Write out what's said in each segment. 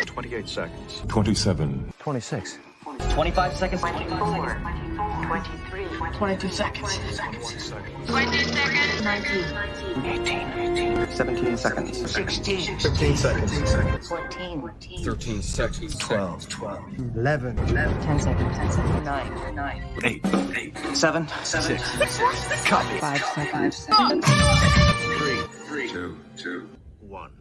28 seconds. 27. 26. 25 seconds. 24. 23. 22 seconds. 21 seconds. 20 seconds. 19. 18. 17 seconds. 16. 15 seconds. 14. 13 seconds. 12. 11. 10 seconds. 10 seconds. 9. 8. 7. 6. Copy. 5 seconds. 3, 2, 1.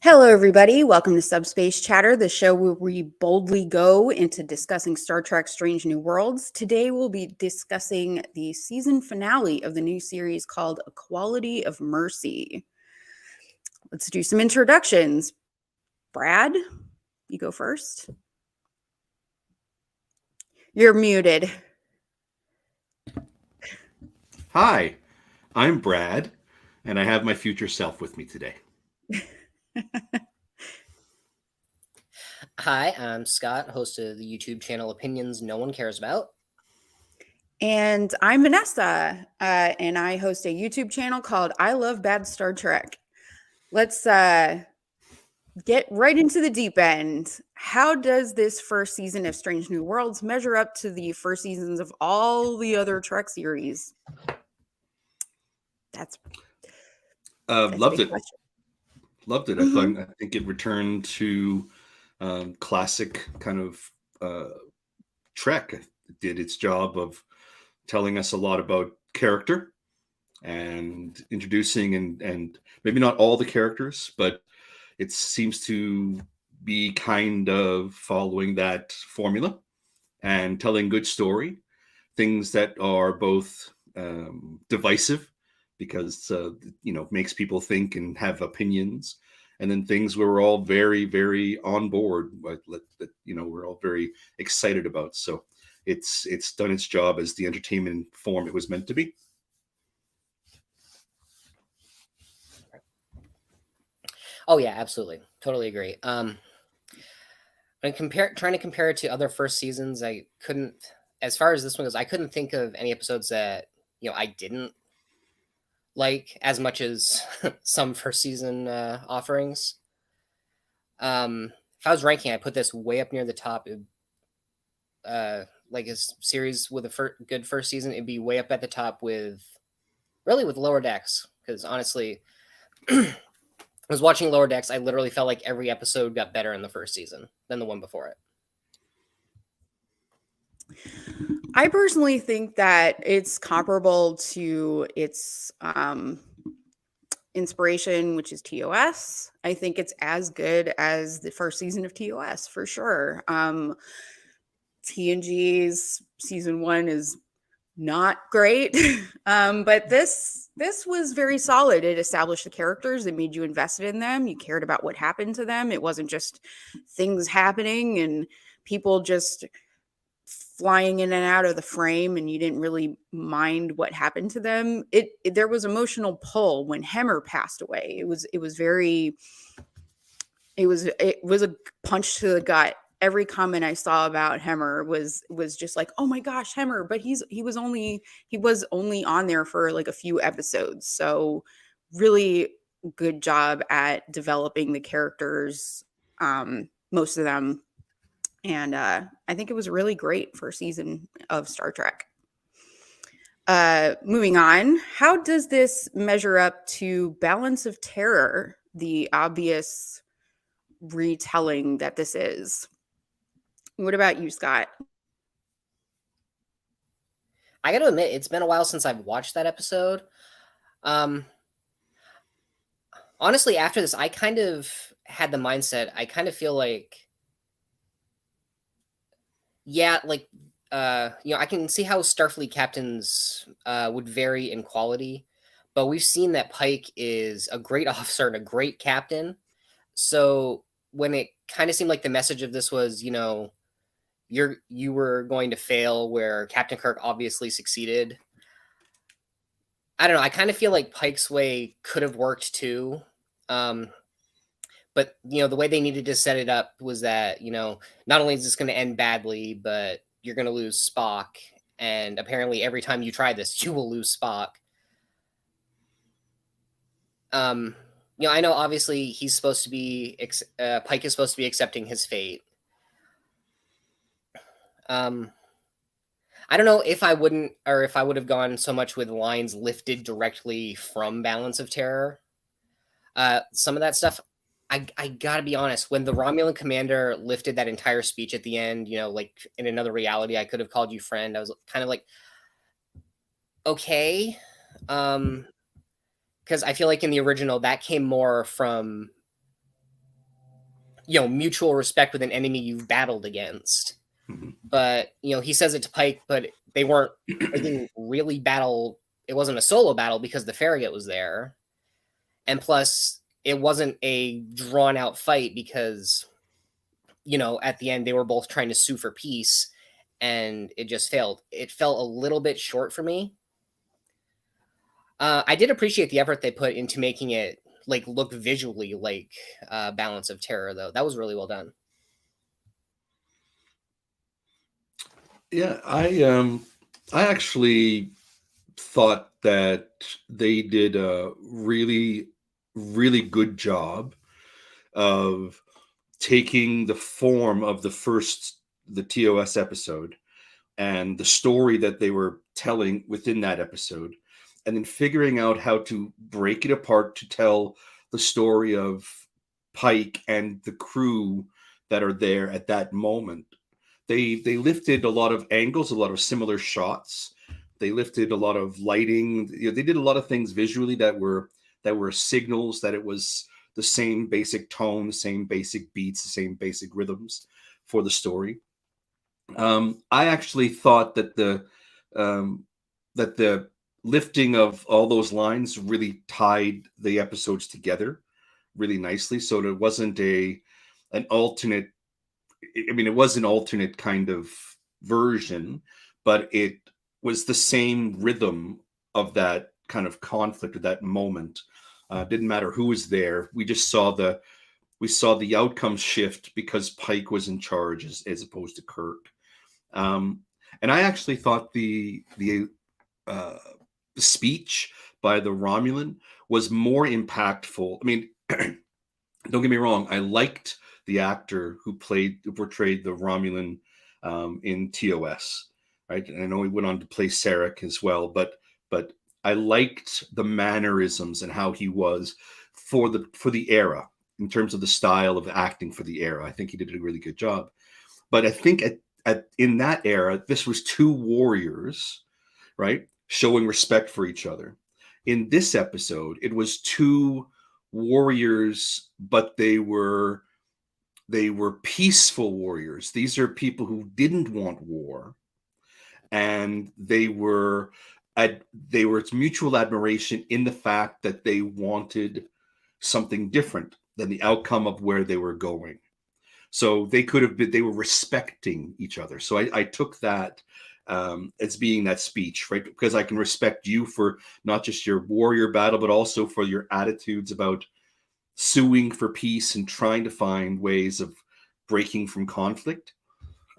Hello, everybody. Welcome to Subspace Chatter, the show where we boldly go into discussing Star Trek Strange New Worlds. Today, we'll be discussing the season finale of the new series called Equality of Mercy. Let's do some introductions. Brad, you go first. You're muted. Hi, I'm Brad, and I have my future self with me today. Hi, I'm Scott, host of the YouTube channel Opinions No One Cares About. And I'm Vanessa, and I host a YouTube channel called I Love Bad Star Trek. Let's get right into the deep end. How does this first season of Strange New Worlds measure up to the first seasons of all the other Trek series? That's Loved it. Question. Loved it. I think it returned to classic kind of Trek. It did its job of telling us a lot about character and introducing and maybe not all the characters, but it seems to be kind of following that formula and telling good story, things that are both divisive because makes people think and have opinions, and then things where we're all very, very on board, that we're all very excited about. So it's done its job as the entertainment form it was meant to be. Oh yeah, absolutely, totally agree. When trying to compare it to other first seasons, I couldn't. As far as this one goes, I couldn't think of any episodes that I didn't like as much as some first season offerings. If I was ranking, I put this way up near the top. Like a series with a good first season, it'd be way up at the top with Lower Decks. Because honestly, I was watching Lower Decks. I literally felt like every episode got better in the first season than the one before it. I personally think that it's comparable to its inspiration, which is TOS. I think it's as good as the first season of TOS for sure. TNG's season 1 is not great, but this was very solid. It established the characters. It made you invested in them. You cared about what happened to them. It wasn't just things happening and people just flying in and out of the frame and you didn't really mind what happened to them. There was emotional pull when Hemmer passed away. It was a punch to the gut. Every comment I saw about Hemmer was just like, oh my gosh, Hemmer, but he was only on there for like a few episodes. So really good job at developing the characters, most of them. And I think it was a really great first season of Star Trek. Moving on, how does this measure up to Balance of Terror, the obvious retelling that this is? What about you, Scott? I got to admit, it's been a while since I've watched that episode. Honestly, after this, I kind of had the mindset, I kind of feel like, I can see how Starfleet captains would vary in quality, but we've seen that Pike is a great officer and a great captain. So when it kind of seemed like the message of this was, you were going to fail, where Captain Kirk obviously succeeded. I don't know. I kind of feel like Pike's way could have worked too. But, the way they needed to set it up was that, not only is this going to end badly, but you're going to lose Spock. And apparently every time you try this, you will lose Spock. I know obviously he's supposed to be Pike is supposed to be accepting his fate. I don't know if I wouldn't, or if I would have gone so much with lines lifted directly from Balance of Terror. Some of that stuff, I gotta be honest, when the Romulan commander lifted that entire speech at the end, like in another reality, I could have called you friend. I was kind of like, okay. Because I feel like in the original, that came more from, mutual respect with an enemy you've battled against. Mhm. But, he says it to Pike, but they didn't really battle. It wasn't a solo battle because the Farragut was there. And plus, it wasn't a drawn out fight because, at the end, they were both trying to sue for peace and it just failed. It felt a little bit short for me. I did appreciate the effort they put into making it look visually like Balance of Terror, though. That was really well done. Yeah, I actually thought that they did a really, really good job of taking the form of the TOS episode and the story that they were telling within that episode, and then figuring out how to break it apart to tell the story of Pike and the crew that are there at that moment. They lifted a lot of angles, a lot of similar shots. They lifted a lot of lighting. They did a lot of things visually that were signals that it was the same basic tone, the same basic beats, the same basic rhythms for the story. I actually thought that the lifting of all those lines really tied the episodes together really nicely. So there wasn't an alternate. I mean, it was an alternate kind of version, but it was the same rhythm of that kind of conflict at that moment. Didn't matter who was there. We just saw the outcome shift because Pike was in charge as opposed to Kirk. And I actually thought the speech by the Romulan was more impactful. I mean, don't get me wrong. I liked the actor who portrayed the Romulan in TOS, right? And I know he went on to play Sarek as well, but I liked the mannerisms and how he was for the era in terms of the style of acting for the era. I think he did a really good job. But I think in that era, this was two warriors, right, showing respect for each other. In this episode, it was two warriors, but they were peaceful warriors. These are people who didn't want war, and it's mutual admiration in the fact that they wanted something different than the outcome of where they were going. So they were respecting each other. So I took that as being that speech, right? Because I can respect you for not just your warrior battle, but also for your attitudes about suing for peace and trying to find ways of breaking from conflict.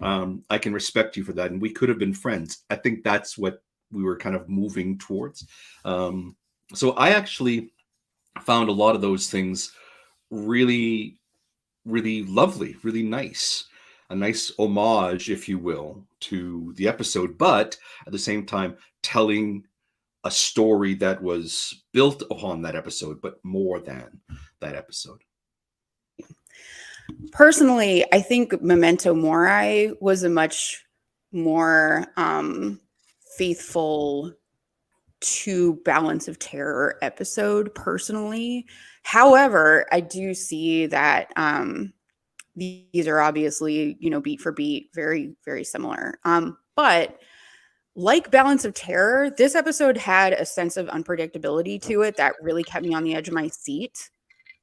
I can respect you for that. And we could have been friends. I think that's what we were kind of moving towards. So I actually found a lot of those things really, really lovely, really nice. A nice homage, if you will, to the episode, but at the same time, telling a story that was built upon that episode, but more than that episode. Personally, I think Memento Mori was a much more faithful to Balance of Terror episode, personally. However, I do see that these are obviously, beat for beat, very, very similar. But like Balance of Terror, this episode had a sense of unpredictability to it that really kept me on the edge of my seat.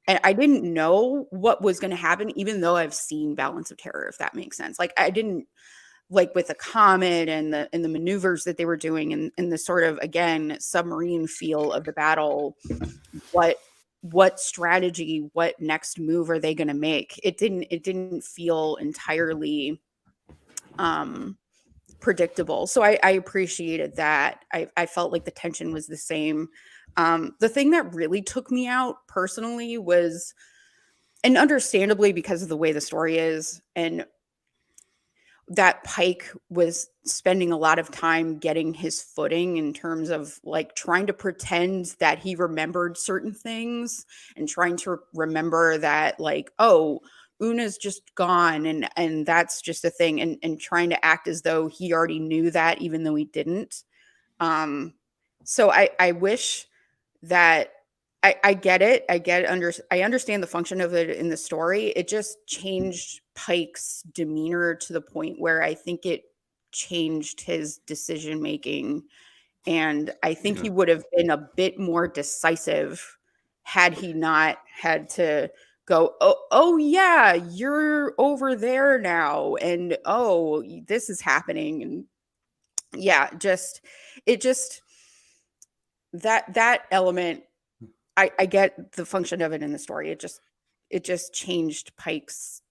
And I didn't know what was going to happen, even though I've seen Balance of Terror, if that makes sense. Like, I didn't, like with the comet and the maneuvers that they were doing and the sort of, again, submarine feel of the battle, what strategy, what next move are they going to make? It didn't feel entirely predictable. So I appreciated that. I felt like the tension was the same. The thing that really took me out personally was, and understandably because of the way the story is, and that Pike was spending a lot of time getting his footing in terms of like trying to pretend that he remembered certain things and trying to remember that like, oh, Una's just gone and that's just a thing, and trying to act as though he already knew that even though he didn't. So I wish that I get it. I understand the function of it in the story. It just changed Pike's demeanor to the point where I think it changed his decision making. And I think he would have been a bit more decisive had he not had to go, oh yeah, you're over there now. And oh, this is happening. And yeah, that element, I get the function of it in the story. It just changed Pike's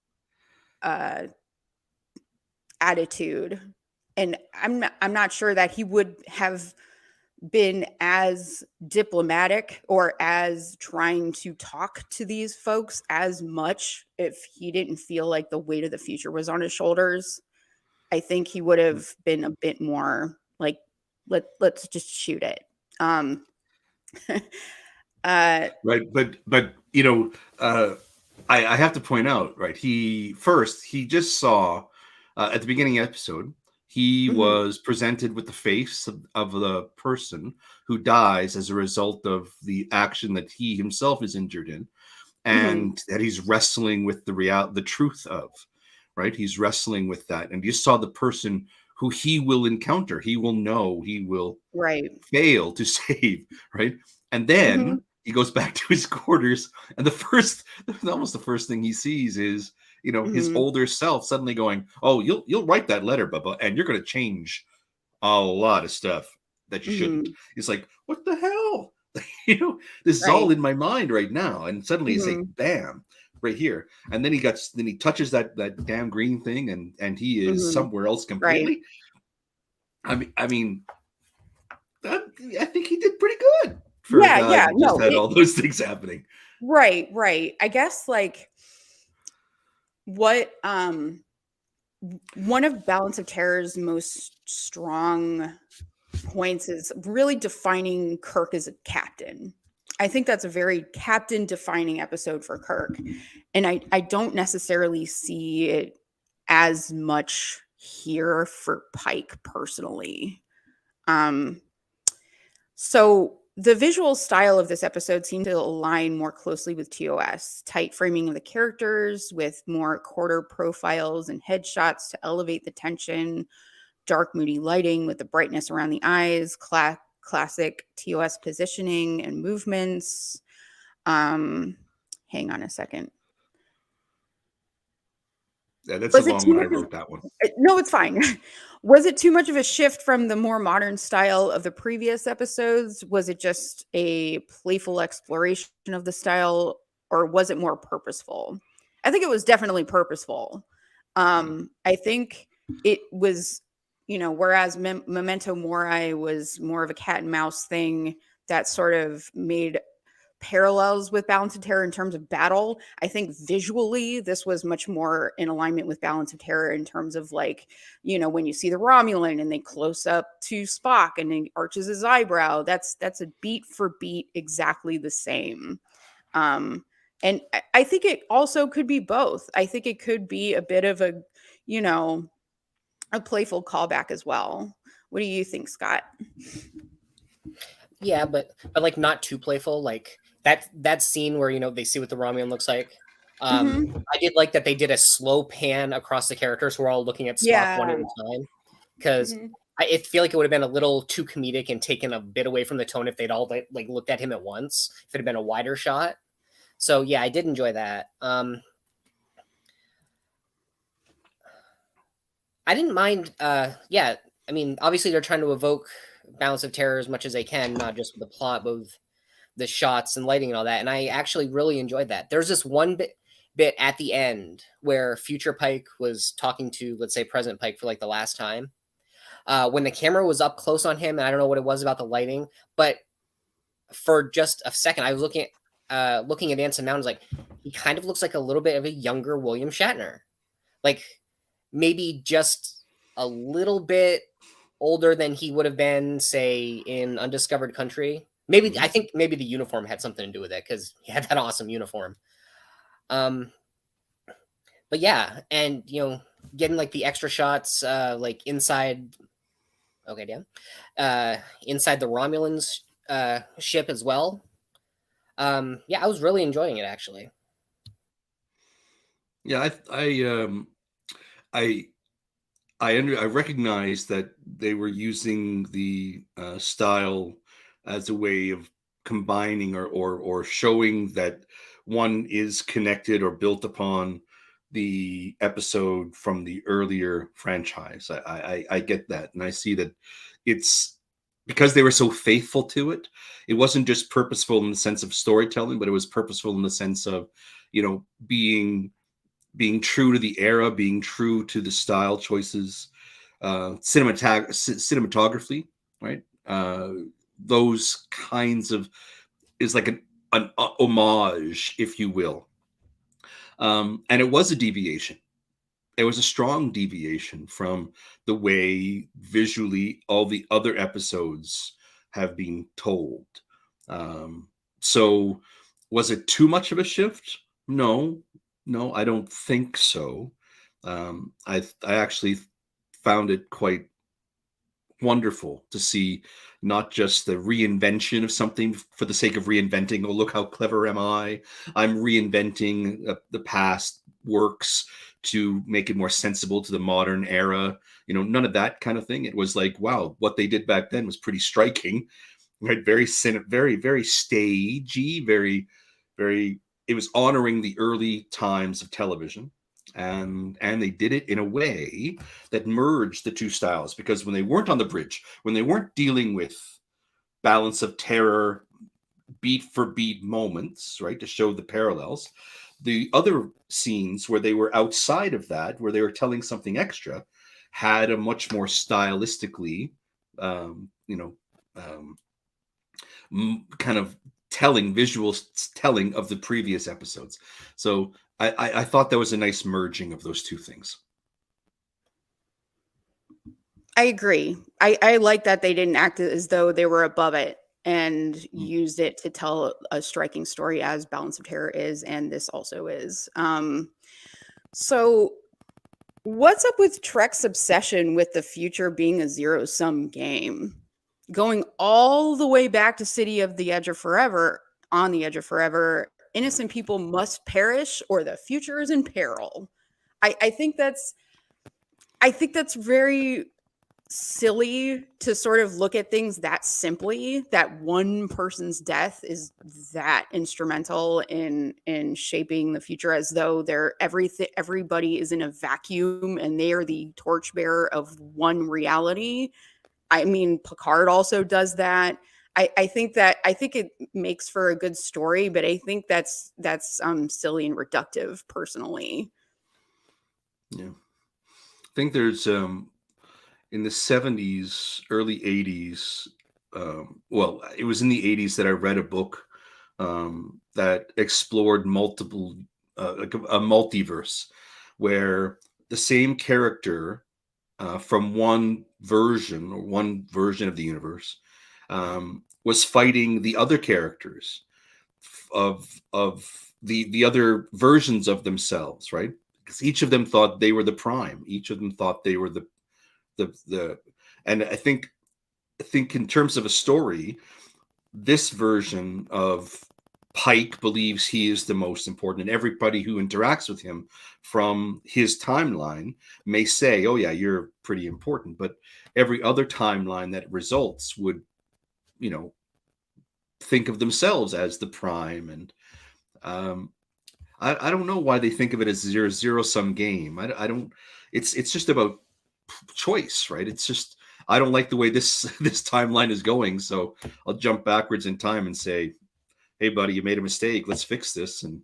attitude, and I'm not sure that he would have been as diplomatic or as trying to talk to these folks as much if he didn't feel like the weight of the future was on his shoulders. I think he would have been a bit more like, let's just shoot it. Right, but you know, I have to point out, right? He just saw at the beginning of the episode, he was presented with the face of the person who dies as a result of the action that he himself is injured in, and that he's wrestling with the truth of, right? He's wrestling with that, and you saw the person who he will encounter, he will know, he will fail to save, right? And then he goes back to his quarters, and almost the first thing he sees is, you know, his older self suddenly going, "Oh, you'll write that letter, Bubba, and you're going to change a lot of stuff that you shouldn't." He's like, "What the hell?" You know, this is all in my mind right now, and suddenly it's like, bam, right here, and then he touches that damn green thing, and he is somewhere else completely. Right. I mean, I think he did pretty good. For a guy that just had all those things happening. Right. I guess like what one of Balance of Terror's most strong points is really defining Kirk as a captain. I think that's a very captain defining episode for Kirk. And I don't necessarily see it as much here for Pike personally. So the visual style of this episode seemed to align more closely with TOS. Tight framing of the characters with more quarter profiles and headshots to elevate the tension. Dark, moody lighting with the brightness around the eyes. Classic TOS positioning and movements. Hang on a second. Yeah, that's a long one. I wrote that one. No, it's fine. Was it too much of a shift from the more modern style of the previous episodes? Was it just a playful exploration of the style, or was it more purposeful? I think it was definitely purposeful. I think it was, you know, whereas Memento Mori was more of a cat and mouse thing that sort of made parallels with Balance of Terror in terms of battle. I think visually this was much more in alignment with Balance of Terror in terms of like, you know, when you see the Romulan and they close up to Spock and he arches his eyebrow, that's a beat for beat exactly the same. And I think it also could be both. I think it could be a bit of a, you know, a playful callback as well. What do you think, Scott? Yeah, but like not too playful. Like that scene where, you know, they see what the Romulan looks like. I did like that they did a slow pan across the characters who are all looking at Spock one at a time, because I feel like it would have been a little too comedic and taken a bit away from the tone if they'd all like looked at him at once, if it had been a wider shot. So yeah, I did enjoy that. I didn't mind. Yeah, I mean, obviously they're trying to evoke Balance of Terror as much as they can, not just with the plot, but with the shots and lighting and all that. And I actually really enjoyed that. There's this one bit at the end where future Pike was talking to, let's say, present Pike for like the last time. When the camera was up close on him, and I don't know what it was about the lighting, but for just a second, I was looking at Anson Mount, I was like, he kind of looks like a little bit of a younger William Shatner, like maybe just a little bit older than he would have been, say, in Undiscovered Country. Maybe I think maybe the uniform had something to do with it because he had that awesome uniform. But yeah, and getting like the extra shots, like inside. Okay, Dan. Inside the Romulans ship as well. Yeah, I was really enjoying it actually. Yeah, I recognize that they were using the style as a way of combining or showing that one is connected or built upon the episode from the earlier franchise. I get that, and I see that it's because they were so faithful to it. It wasn't just purposeful in the sense of storytelling, but it was purposeful in the sense of being true to the era, being true to the style choices, cinematography, right? Those kinds of is like an homage, if you will. And it was a deviation. It was a strong deviation from the way visually all the other episodes have been told. So was it too much of a shift? No, I don't think so. I actually found it quite wonderful to see not just the reinvention of something for the sake of reinventing. Oh, look how clever am I? I'm reinventing the past works to make it more sensible to the modern era. None of that kind of thing. It was like, wow, what they did back then was pretty striking, right? Very very stagey, very, very. It was honoring the early times of television. And they did it in a way that merged the two styles, because when they weren't on the bridge, when they weren't dealing with balance of terror, beat for beat moments, right, to show the parallels, the other scenes where they were outside of that, where they were telling something extra, had a much more stylistically, kind of visual telling of the previous episodes. So I thought that was a nice merging of those two things. I agree. I like that they didn't act as though they were above it and used it to tell a striking story, as Balance of Terror is, and this also is. So what's up with Trek's obsession with the future being a zero-sum game? Going all the way back to City of the Edge of Forever, on the Edge of Forever, innocent people must perish or the future is in peril. I think that's very silly to sort of look at things that simply, that one person's death is that instrumental in shaping the future, as though everybody is in a vacuum and they are the torchbearer of one reality. I mean, Picard also does that. I think it makes for a good story, but I think that's silly and reductive personally. Yeah. I think there's in the 70s, early 80s, well, it was in the 80s that I read a book that explored multiple, like a multiverse, where the same character from one version of the universe was fighting the other characters of the other versions of themselves, right? Because each of them thought they were the prime. Each of them thought they were the and I think in terms of a story, this version of Pike believes he is the most important, and everybody who interacts with him from his timeline may say, oh yeah, you're pretty important, but every other timeline that results would, think of themselves as the prime. And I don't know why they think of it as a zero-sum game. I don't. It's just about choice, right? It's just, I don't like the way this timeline is going, so I'll jump backwards in time and say, hey buddy, you made a mistake, let's fix this and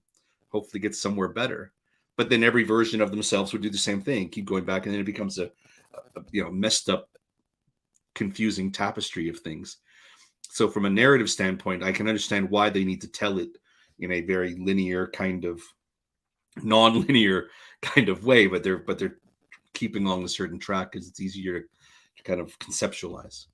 hopefully get somewhere better. But then every version of themselves would do the same thing, keep going back, and then it becomes a messed up, confusing tapestry of things. So from a narrative standpoint, I can understand why they need to tell it in a very linear kind of non-linear kind of way, but they're keeping along a certain track because it's easier to kind of conceptualize.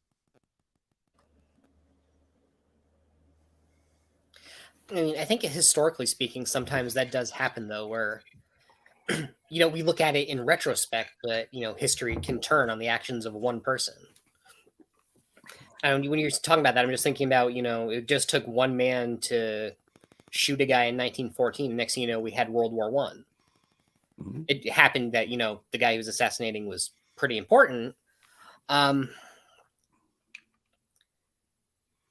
I mean, I think historically speaking, sometimes that does happen though, where you know, we look at it in retrospect, but you know, history can turn on the actions of one person. And when you're talking about that, I'm just thinking about, you know, it just took one man to shoot a guy in 1914. Next thing you know, we had World War One. Mhm. It happened that, you know, the guy he was assassinating was pretty important. I don't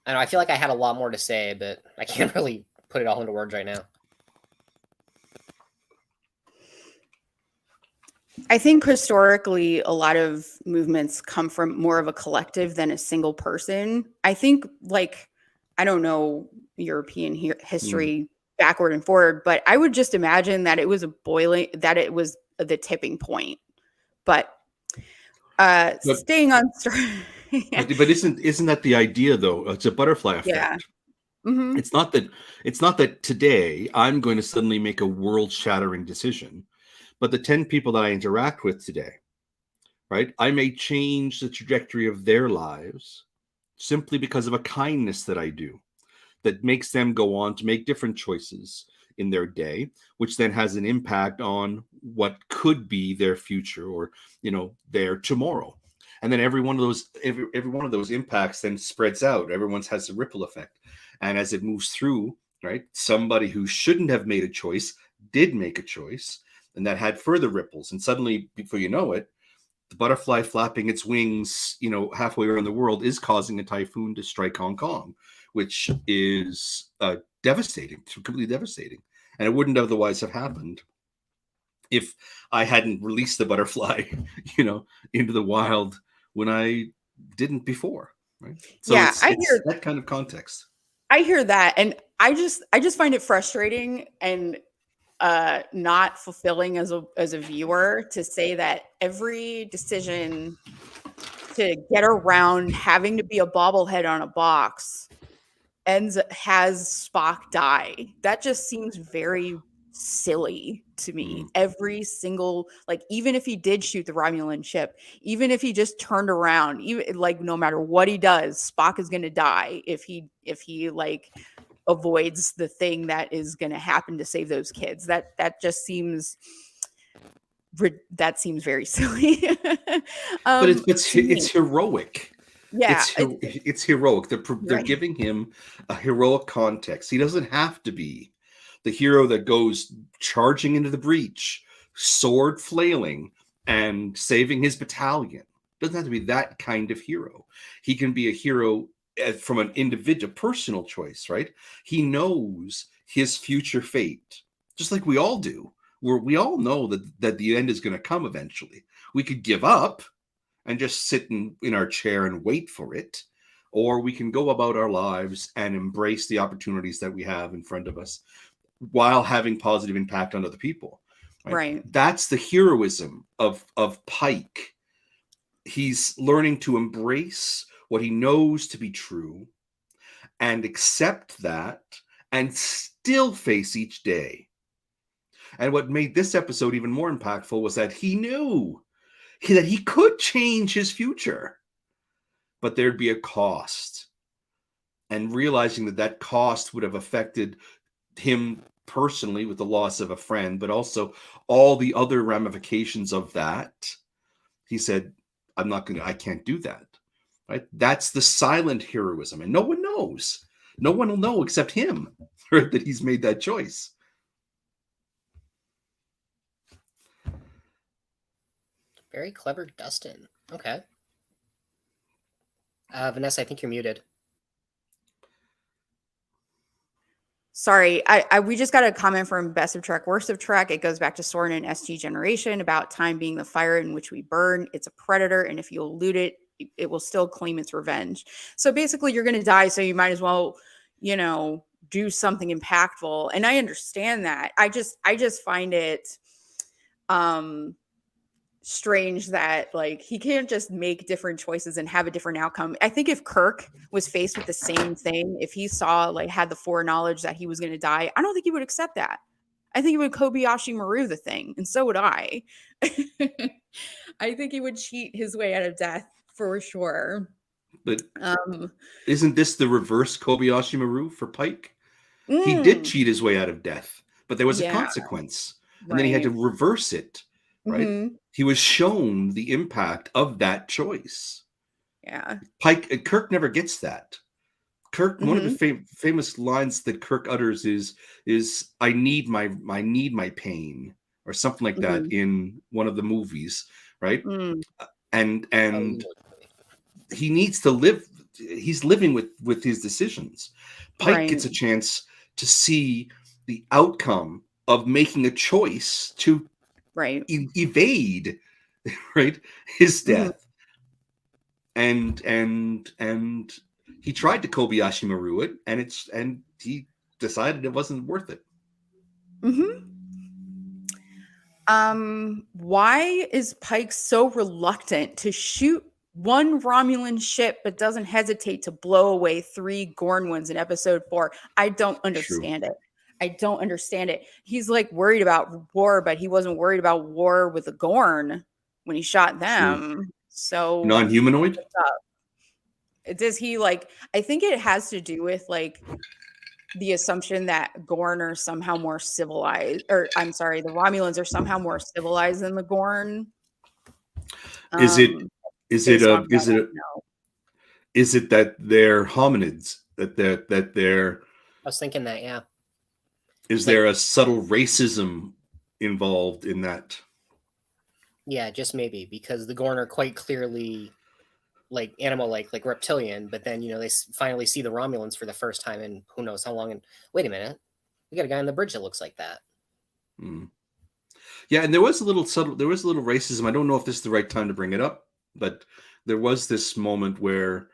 know, I feel like I had a lot more to say, but I can't really put it all into words right now. I think historically, a lot of movements come from more of a collective than a single person. I think, like, I don't know European history backward and forward, but I would just imagine that it was that it was the tipping point. But staying on yeah. But isn't that the idea though? It's a butterfly effect. Yeah. Mm-hmm. It's not that today I'm going to suddenly make a world-shattering decision, but the 10 people that I interact with today, right? I may change the trajectory of their lives simply because of a kindness that I do that makes them go on to make different choices in their day, which then has an impact on what could be their future or, you know, their tomorrow. And then every one of those impacts then spreads out. Everyone's has a ripple effect. And as it moves through, right, somebody who shouldn't have made a choice did make a choice, and that had further ripples. And suddenly, before you know it, the butterfly flapping its wings, you know, halfway around the world is causing a typhoon to strike Hong Kong, which is devastating, completely devastating. And it wouldn't otherwise have happened if I hadn't released the butterfly, you know, into the wild when I didn't before. Right. So Yeah, it's that kind of context. I hear that, and I just find it frustrating and not fulfilling as a viewer to say that every decision to get around having to be a bobblehead on a box has Spock die. That just seems very silly to me. Every single, like, even if he did shoot the Romulan ship, even if he just turned around, even like no matter what he does, Spock is going to die if he like avoids the thing that is going to happen to save those kids. That just seems very silly. But it's heroic. Yeah, it's heroic. They're giving him a heroic context. He doesn't have to be the hero that goes charging into the breach, sword flailing, and saving his battalion. Doesn't have to be that kind of hero. He can be a hero from an individual, personal choice, right? He knows his future fate, just like we all do. We all know that the end is going to come eventually. We could give up and just sit in our chair and wait for it, or we can go about our lives and embrace the opportunities that we have in front of us while having positive impact on other people. Right? That's the heroism of Pike. He's learning to embrace what he knows to be true and accept that and still face each day. And what made this episode even more impactful was that he knew that he could change his future, but there'd be a cost. And realizing that cost would have affected him personally with the loss of a friend, but also all the other ramifications of that, he said, I can't do that. Right? That's the silent heroism. And no one knows. No one will know except him, right, that he's made that choice. Very clever, Dustin. Okay. Vanessa, I think you're muted. Sorry, we just got a comment from Best of Trek, Worst of Trek. It goes back to Soren and SG Generation about time being the fire in which we burn. It's a predator, and if you elude it, it will still claim its revenge. So basically, you're going to die, so you might as well, do something impactful. And I understand that. I just find it strange that like he can't just make different choices and have a different outcome. I think if Kirk was faced with the same thing, if he saw like had the foreknowledge that he was going to die, I don't think he would accept that. I think he would Kobayashi Maru the thing, and so would I. I think he would cheat his way out of death for sure. But Um, isn't this the reverse Kobayashi Maru for Pike? He mm, did cheat his way out of death, but there was a yeah, consequence, and then he had to right. reverse it. Right? Mhm, He was shown the impact of that choice. yeah. Kirk never gets that. Kirk, one of the Mhm, famous lines that Kirk utters is I need my pain, or something like that mhm, in one of the movies, right? mm, And Oh, he needs to live. He's living with his decisions. Pike right. gets a chance to see the outcome of making a choice to Right. evade, right, his Mhm, death. And he tried to Kobayashi Maru it, and he decided it wasn't worth it. mhm. Why is Pike so reluctant to shoot one Romulan ship but doesn't hesitate to blow away 3 Gorn ones in episode 4? I don't True. understand it. I don't understand it. He's like worried about war, but he wasn't worried about war with the Gorn when he shot True. them. So Non-humanoid? what's up? Does he like I think it has to do with like the assumption that Gorn are somehow more civilized, or I'm sorry, the Romulans are somehow more civilized than the Gorn. Is it Um, is it based a on what I know. is it that they're hominids, that they're I was thinking that, yeah. is Like, there a subtle racism involved in that? yeah, just maybe because the Gorn are quite clearly like animal like reptilian, but then they finally see the Romulans for the first time in who knows how long. And wait a minute, we got a guy on the bridge that looks like that. Hmm. Yeah, and there was a little racism. I don't know if this is the right time to bring it up, but there was this moment where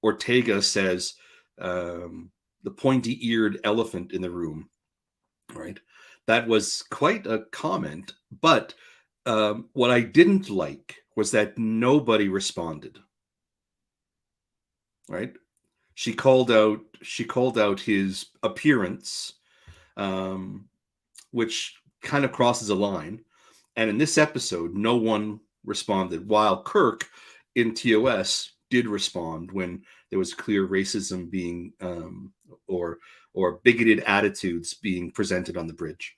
Ortega says the pointy-eared elephant in the room, right? That was quite a comment, but what I didn't like was that nobody responded. Right? She called out his appearance, which kind of crosses a line. And in this episode, no one responded, while Kirk in TOS did respond when there was clear racism being or bigoted attitudes being presented on the bridge.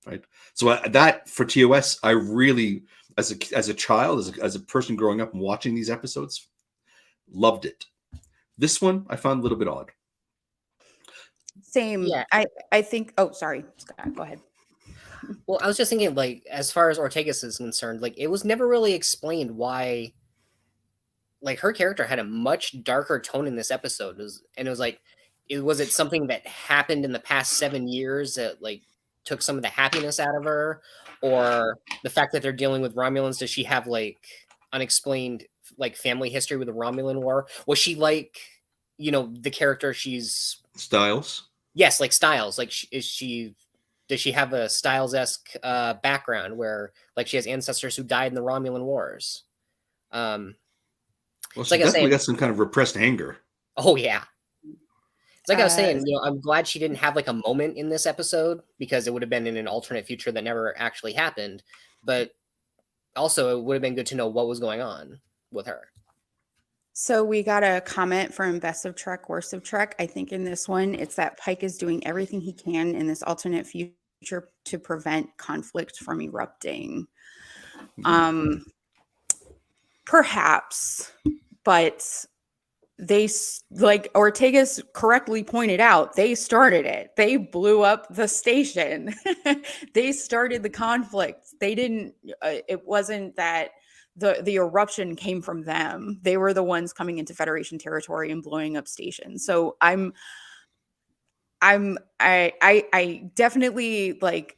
Right. So that for TOS, I really, as a child, as a person growing up and watching these episodes, loved it. This one I found a little bit odd. Same. Yeah. I think. Oh, sorry, Scott. Go ahead. Well, I was just thinking, like, as far as Ortegas is concerned, like, it was never really explained why, like, her character had a much darker tone in this episode. It was something that happened in the past 7 years that, like, took some of the happiness out of her, or the fact that they're dealing with Romulans? Does she have, like, unexplained, like, family history with the Romulan War? Was she, like, the character she's... Styles? Yes, like Styles. Like, does she have a Styles-esque background where, like, she has ancestors who died in the Romulan Wars? Well, It's she like I was definitely saying. got some kind of repressed anger. Oh yeah, it's like I was saying. I'm glad she didn't have like a moment in this episode, because it would have been in an alternate future that never actually happened. But also, it would have been good to know what was going on with her. So we got a comment from Best of Trek, Worst of Trek. I think in this one, it's that Pike is doing everything he can in this alternate future to prevent conflict from erupting. Perhaps, but they, like Ortega's correctly pointed out, they started it. They blew up the station. They started the conflict. They didn't, it wasn't that the eruption came from them. They were the ones coming into Federation territory and blowing up stations. So I definitely like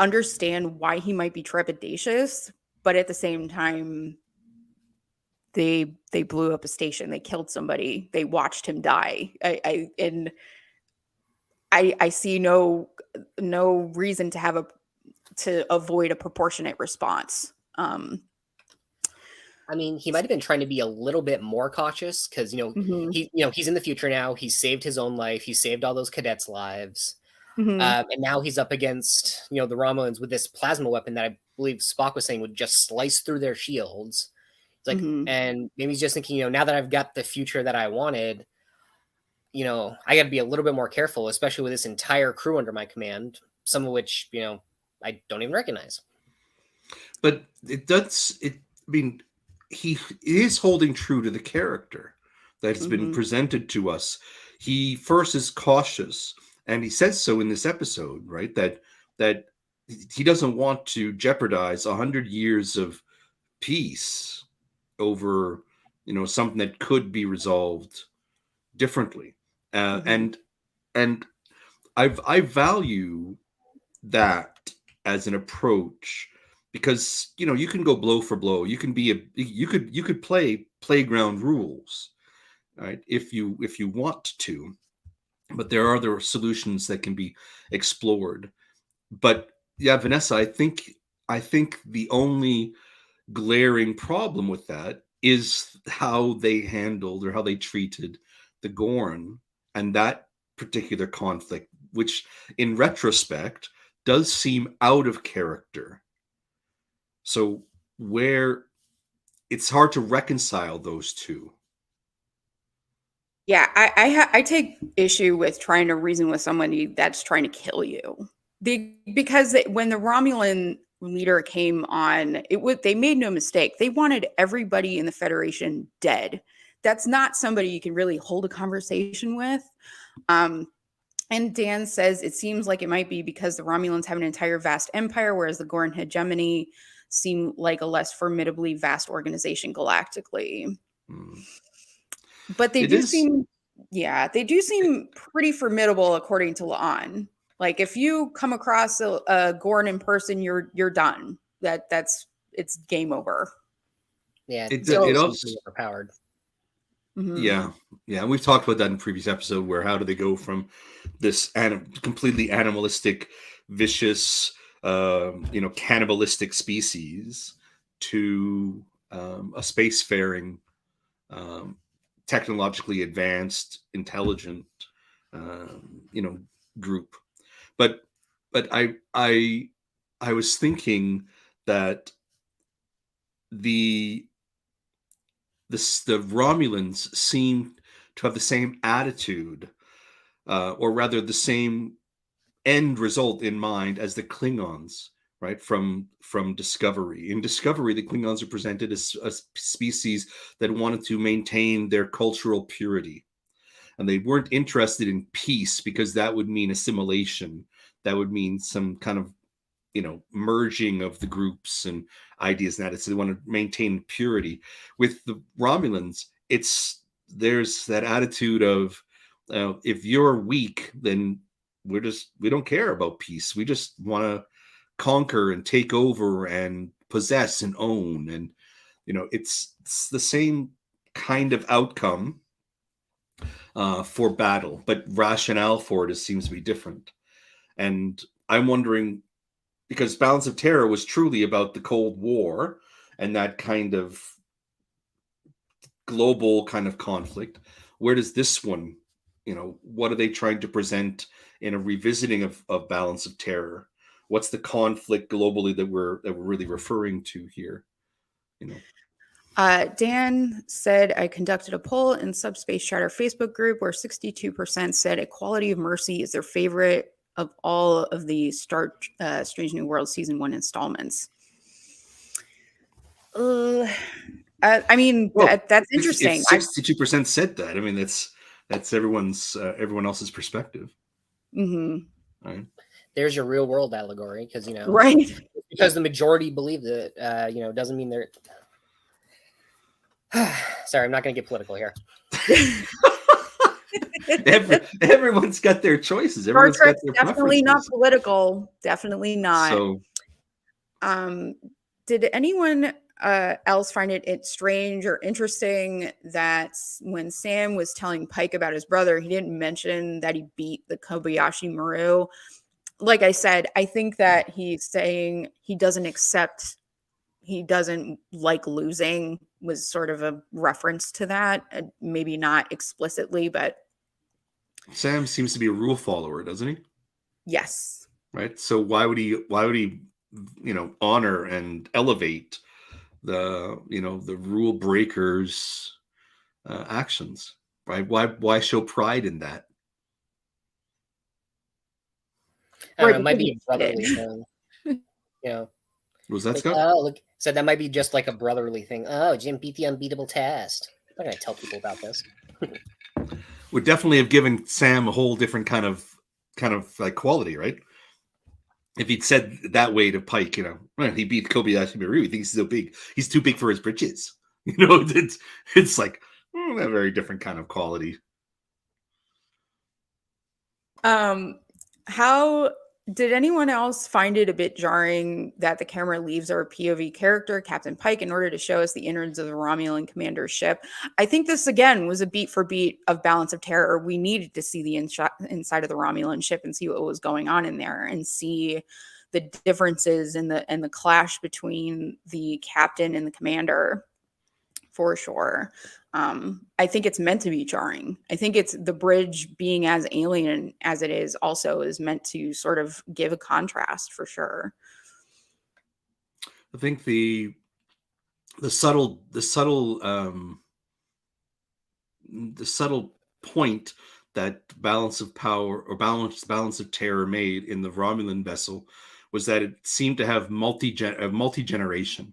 understand why he might be trepidatious, but at the same time, they blew up a station. They killed somebody. They watched him die. I see no reason to have to avoid a proportionate response. I mean, he might have been trying to be a little bit more cautious because Mhm, he's in the future now. He saved his own life. He saved all those cadets' lives, mhm, and now he's up against the Romulans with this plasma weapon that I believe Spock was saying would just slice through their shields. It's like, mhm. and maybe he's just thinking, now that I've got the future that I wanted, I got to be a little bit more careful, especially with this entire crew under my command, some of which I don't even recognize. But it does. I mean, he is holding true to the character that has been Mhm. presented to us. He first is cautious, and he says so in this episode, right? That he doesn't want to jeopardize 100 years of peace over something that could be resolved differently. Mhm. And I value that as an approach because you can go blow for blow. You can be you could play playground rules, right? If you want to, but there are other solutions that can be explored. But yeah, Vanessa, I think the only glaring problem with that is how they handled or how they treated the Gorn and that particular conflict, which in retrospect does seem out of character. So where it's hard to reconcile those two. Yeah, I take issue with trying to reason with somebody that's trying to kill you. Because when the Romulan leader came on, they made no mistake. They wanted everybody in the Federation dead. That's not somebody you can really hold a conversation with. And Dan says it seems like it might be because the Romulans have an entire vast empire, whereas the Gorn hegemony seem like a less formidably vast organization galactically. Hmm. But they It do is. seem, yeah, they do seem pretty formidable according to La'an. Like if you come across a Gorn in person, you're done. It's game over. Yeah, It they So, it seem also. pretty overpowered. mhm, Yeah, yeah, and we've talked about that in the previous episode. Where how do they go from this completely animalistic, vicious, cannibalistic species to a spacefaring, um, technologically advanced, intelligent, group. But I was thinking that the the Romulans seem to have the same attitude, or rather the same end result in mind as the Klingons, right? From Discovery. In Discovery, the Klingons are presented as a species that wanted to maintain their cultural purity, and they weren't interested in peace because that would mean assimilation. That would mean some kind of merging of the groups and ideas and that. So they want to maintain purity. With the Romulans, there's that attitude of if you're weak, then we don't care about peace. We just want to conquer and take over and possess and own. And it's the same kind of outcome for battle, but rationale for it seems to be different. And I'm wondering, because Balance of Terror was truly about the Cold War and that kind of global kind of conflict. Where does this one, what are they trying to present in a revisiting of Balance of Terror? What's the conflict globally that we're really referring to here? Dan said, I conducted a poll in Subspace Chatter Facebook group where 62% said Equality of Mercy is their favorite of all of the Strange New World Season 1 installments. I mean, Well, that's if interesting. 62% said that, I mean that's everyone else's perspective. Mhm. Right? There's your real world allegory, because Right. because the majority believe it, doesn't mean they're. Sorry, I'm not going to get political here. Everyone's got their choices. Star Everyone's got Trek's their definitely not preferences. political. Definitely not. So Did anyone else find it strange or interesting that when Sam was telling Pike about his brother, he didn't mention that he beat the Kobayashi Maru? like I said, I think that he's saying he doesn't like losing was sort of a reference to that. Maybe not explicitly, but Sam seems to be a rule follower, doesn't he? yes. Right. So why would he honor and elevate the rule breakers actions, right? Why show pride in that? I don't know, Right, it might because be a brotherly thing. Was that Like, Scott? oh, look, so that might be just like a brotherly thing. Oh, Jim beat the unbeatable test. I'm not gonna tell people about this. Would definitely have given Sam a whole different kind of like quality, right? If he'd said that way to Pike, well, he beat Kobayashi Maru. He thinks he's so big. He's too big for his britches. It's like a very different kind of quality. How did anyone else find it a bit jarring that the camera leaves our POV character, Captain Pike, in order to show us the innards of the Romulan commander's ship? I think this, again, was a beat for beat of Balance of Terror. We needed to see the inside of the Romulan ship and see what was going on in there and see the differences and the clash between the captain and the commander, for sure. I think it's meant to be jarring. I think it's the bridge being as alien as it is also is meant to sort of give a contrast, for sure. I think the subtle point that Balance of Power or Balance of Terror made in the Romulan vessel was that it seemed to have multi-generation.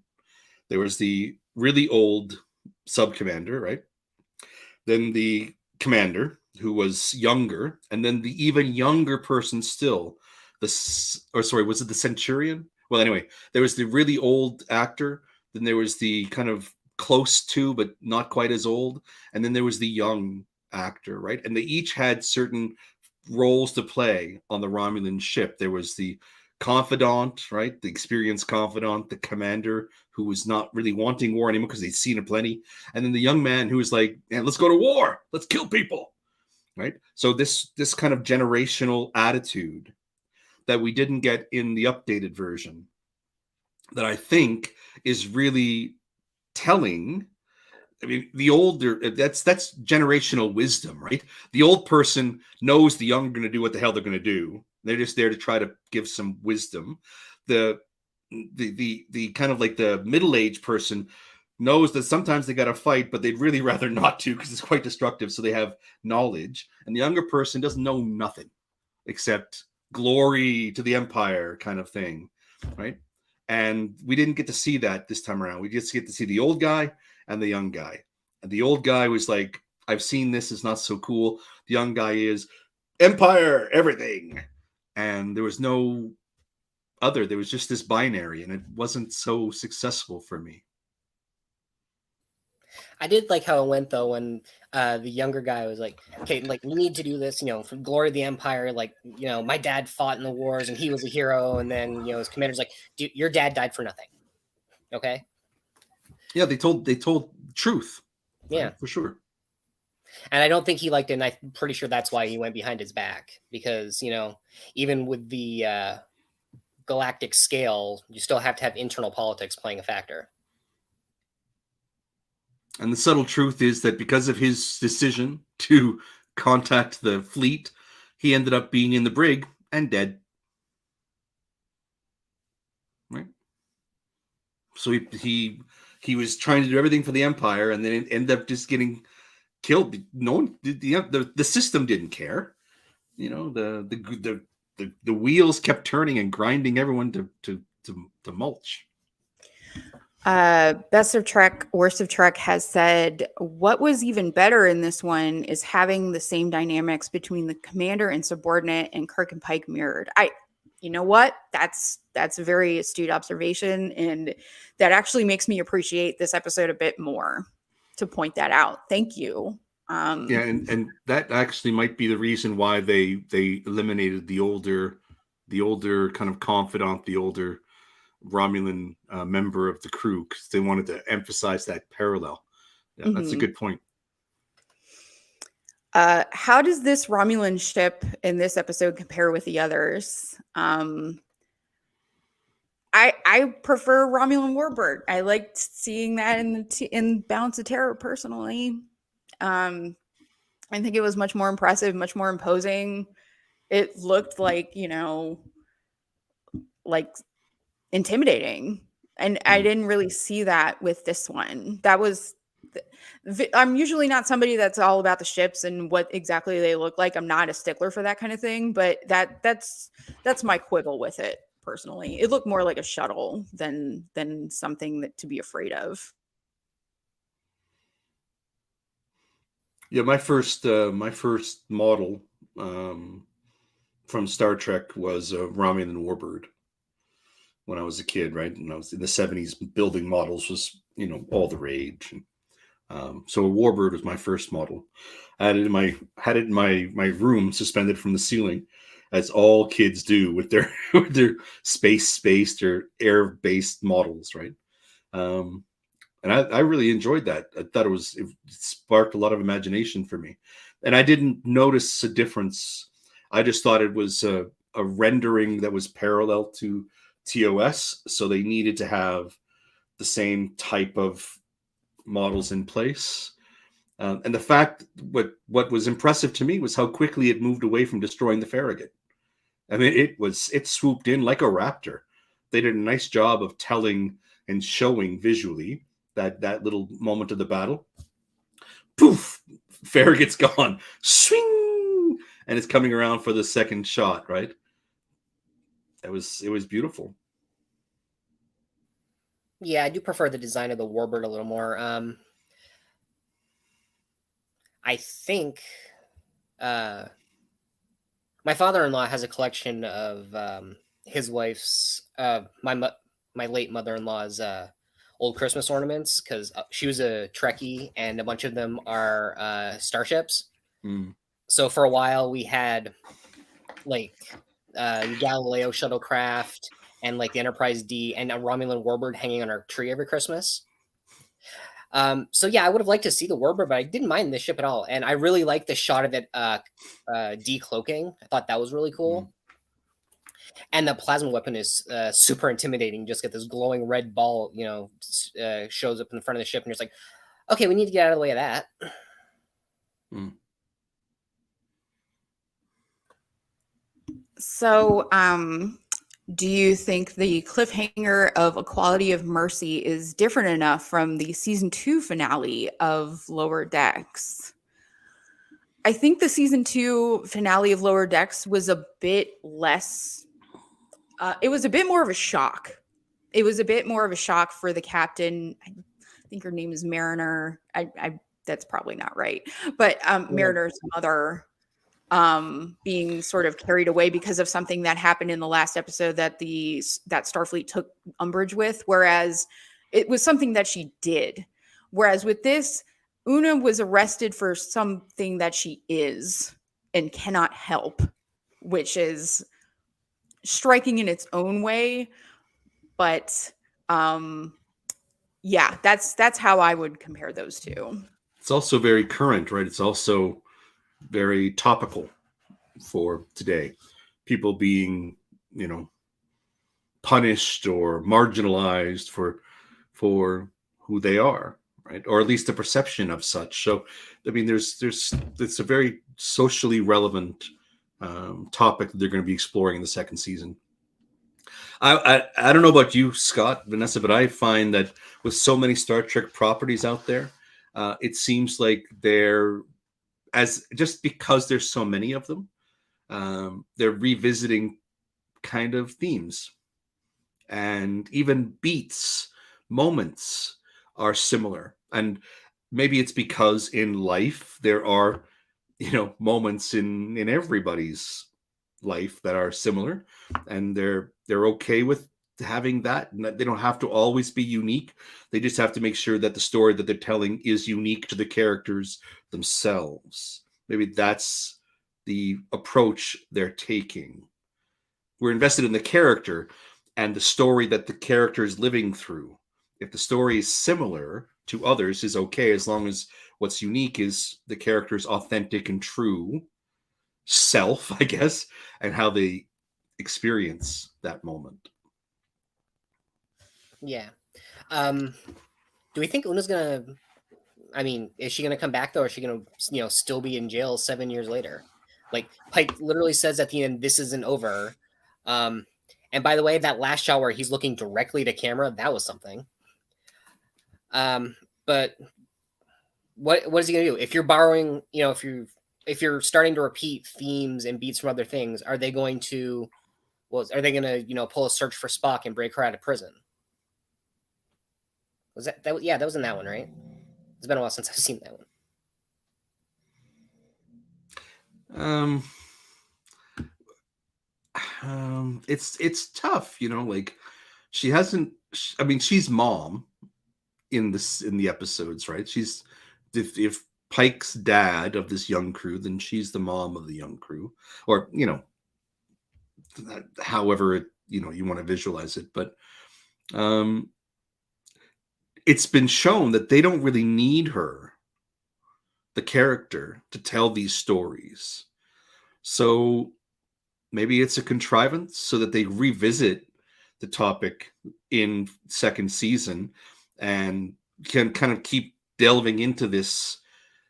There was the really old sub-commander, right? Then the commander, who was younger, and then the even younger person still. Was it the centurion? Well, anyway, there was the really old actor, then there was the kind of close to but not quite as old, and then there was the young actor, right? And they each had certain roles to play on the Romulan ship. There was the confidant, right? The experienced confidant, the commander who was not really wanting war anymore because they'd seen it plenty. And then the young man who was like, man, let's go to war. Let's kill people, right? So this kind of generational attitude that we didn't get in the updated version that I think is really telling. I mean, the older, that's generational wisdom, right? The old person knows the young are going to do what the hell they're going to do. They're just there to try to give some wisdom. The kind of like the middle-aged person knows that sometimes they got to fight, but they'd really rather not to because it's quite destructive. So they have knowledge, and the younger person doesn't know nothing except glory to the Empire kind of thing, right? And we didn't get to see that this time around. We just get to see the old guy and the young guy. And the old guy was like, I've seen this, it's not so cool. The young guy is Empire, everything. And there was no other. There was just this binary, and it wasn't so successful for me. I did like how it went though when the younger guy was like, okay, like we need to do this, for glory of the Empire. Like, my dad fought in the wars and he was a hero. And then, his commander's like, dude, your dad died for nothing. Okay. Yeah, they told truth. Yeah, right? For sure. And I don't think he liked it. And I'm pretty sure that's why he went behind his back because, even with the galactic scale, you still have to have internal politics playing a factor. And the subtle truth is that because of his decision to contact the fleet, he ended up being in the brig and dead. Right? So he was trying to do everything for the Empire, and then it ended up just getting killed. No one, the system didn't care. The wheels kept turning and grinding everyone to mulch. Best of Trek, Worst of Trek has said, what was even better in this one is having the same dynamics between the commander and subordinate and Kirk and Pike mirrored. You know what? That's a very astute observation. And that actually makes me appreciate this episode a bit more to point that out. Thank you. Yeah. And that actually might be the reason why they eliminated the older kind of confidant, the older Romulan member of the crew, because they wanted to emphasize that parallel. Yeah, that's a good point. How does this Romulan ship in this episode compare with the others? I prefer Romulan Warbird. I liked seeing that in Balance of Terror personally. I think it was much more impressive, much more imposing. It looked like, like intimidating. And I didn't really see that with this one. That was I'm usually not somebody that's all about the ships and what exactly they look like. I'm not a stickler for that kind of thing, but that's my quibble with it personally. It looked more like a shuttle than something that to be afraid of. Yeah, my first model from Star Trek was a Romulan Warbird when I was a kid, right? And I was in the 70s. Building models was, all the rage. So a Warbird was my first model. I had it in my room, suspended from the ceiling, as all kids do with their with their space-based or air-based models, right? And I really enjoyed that. I thought it sparked a lot of imagination for me, and I didn't notice a difference. I just thought it was a rendering that was parallel to TOS, so they needed to have the same type of models in place. And the fact, what was impressive to me was how quickly it moved away from destroying the Farragut. I mean, it swooped in like a raptor. They did a nice job of telling and showing visually that little moment of the battle. Poof, Farragut's gone. Swing, and it's coming around for the second shot. Right? It was beautiful. Yeah, I do prefer the design of the Warbird a little more. I think my father-in-law has a collection of his wife's, my late mother-in-law's old Christmas ornaments, because she was a Trekkie and a bunch of them are starships. So for a while we had like the Galileo shuttlecraft and like the Enterprise D and a Romulan Warbird hanging on our tree every Christmas. So yeah, I would have liked to see the Warbird, but I didn't mind the ship at all. And I really like the shot of it decloaking. I thought that was really cool. And the plasma weapon is super intimidating. Just get this glowing red ball, shows up in the front of the ship, and you're just like, okay, we need to get out of the way of that. So, do you think the cliffhanger of Equality of Mercy is different enough from the season 2 finale of Lower Decks? I think the season 2 finale of Lower Decks was a bit less. It was a bit more of a shock. It was a bit more of a shock for the captain. I think her name is Mariner. That's probably not right, but Mariner's mother being sort of carried away because of something that happened in the last episode that Starfleet took umbrage with, whereas it was something that she did. Whereas with this, Una was arrested for something that she is and cannot help, which is striking in its own way. But yeah, that's how I would compare those two. It's also very current, right? It's also very topical for today. People being, punished or marginalized for who they are, right? Or at least the perception of such. So, I mean, it's a very socially relevant topic that they're going to be exploring in the second season. I don't know about you, Scott, Vanessa, but I find that with so many Star Trek properties out there, it seems like just because there's so many of them, they're revisiting kind of themes, and even beats, moments are similar. And maybe it's because in life there are, moments in everybody's life that are similar, and they're okay with having that, and they don't have to always be unique. They just have to make sure that the story that they're telling is unique to the characters themselves. Maybe that's the approach they're taking. We're invested in the character and the story that the character is living through. If the story is similar to others, is okay, as long as what's unique is the character's authentic and true self, I guess, and how they experience that moment. Yeah. Do we think Una's gonna? I mean, is she gonna come back though, or is she gonna, still be in jail 7 years later? Like Pike literally says at the end, "This isn't over." And by the way, that last shot where he's looking directly to camera, that was something. But what is he gonna do if you're borrowing? If you're starting to repeat themes and beats from other things, are they going to? Well, are they gonna pull a Search for Spock and break her out of prison? Was that? Yeah, that was in that one, right? It's been a while since I've seen that one. It's tough, like she hasn't. I mean, she's mom in the episodes, right? She's if Pike's dad of this young crew, then she's the mom of the young crew, or however you want to visualize it. But it's been shown that they don't really need her, the character, to tell these stories. So maybe it's a contrivance so that they revisit the topic in second season and can kind of keep delving into this,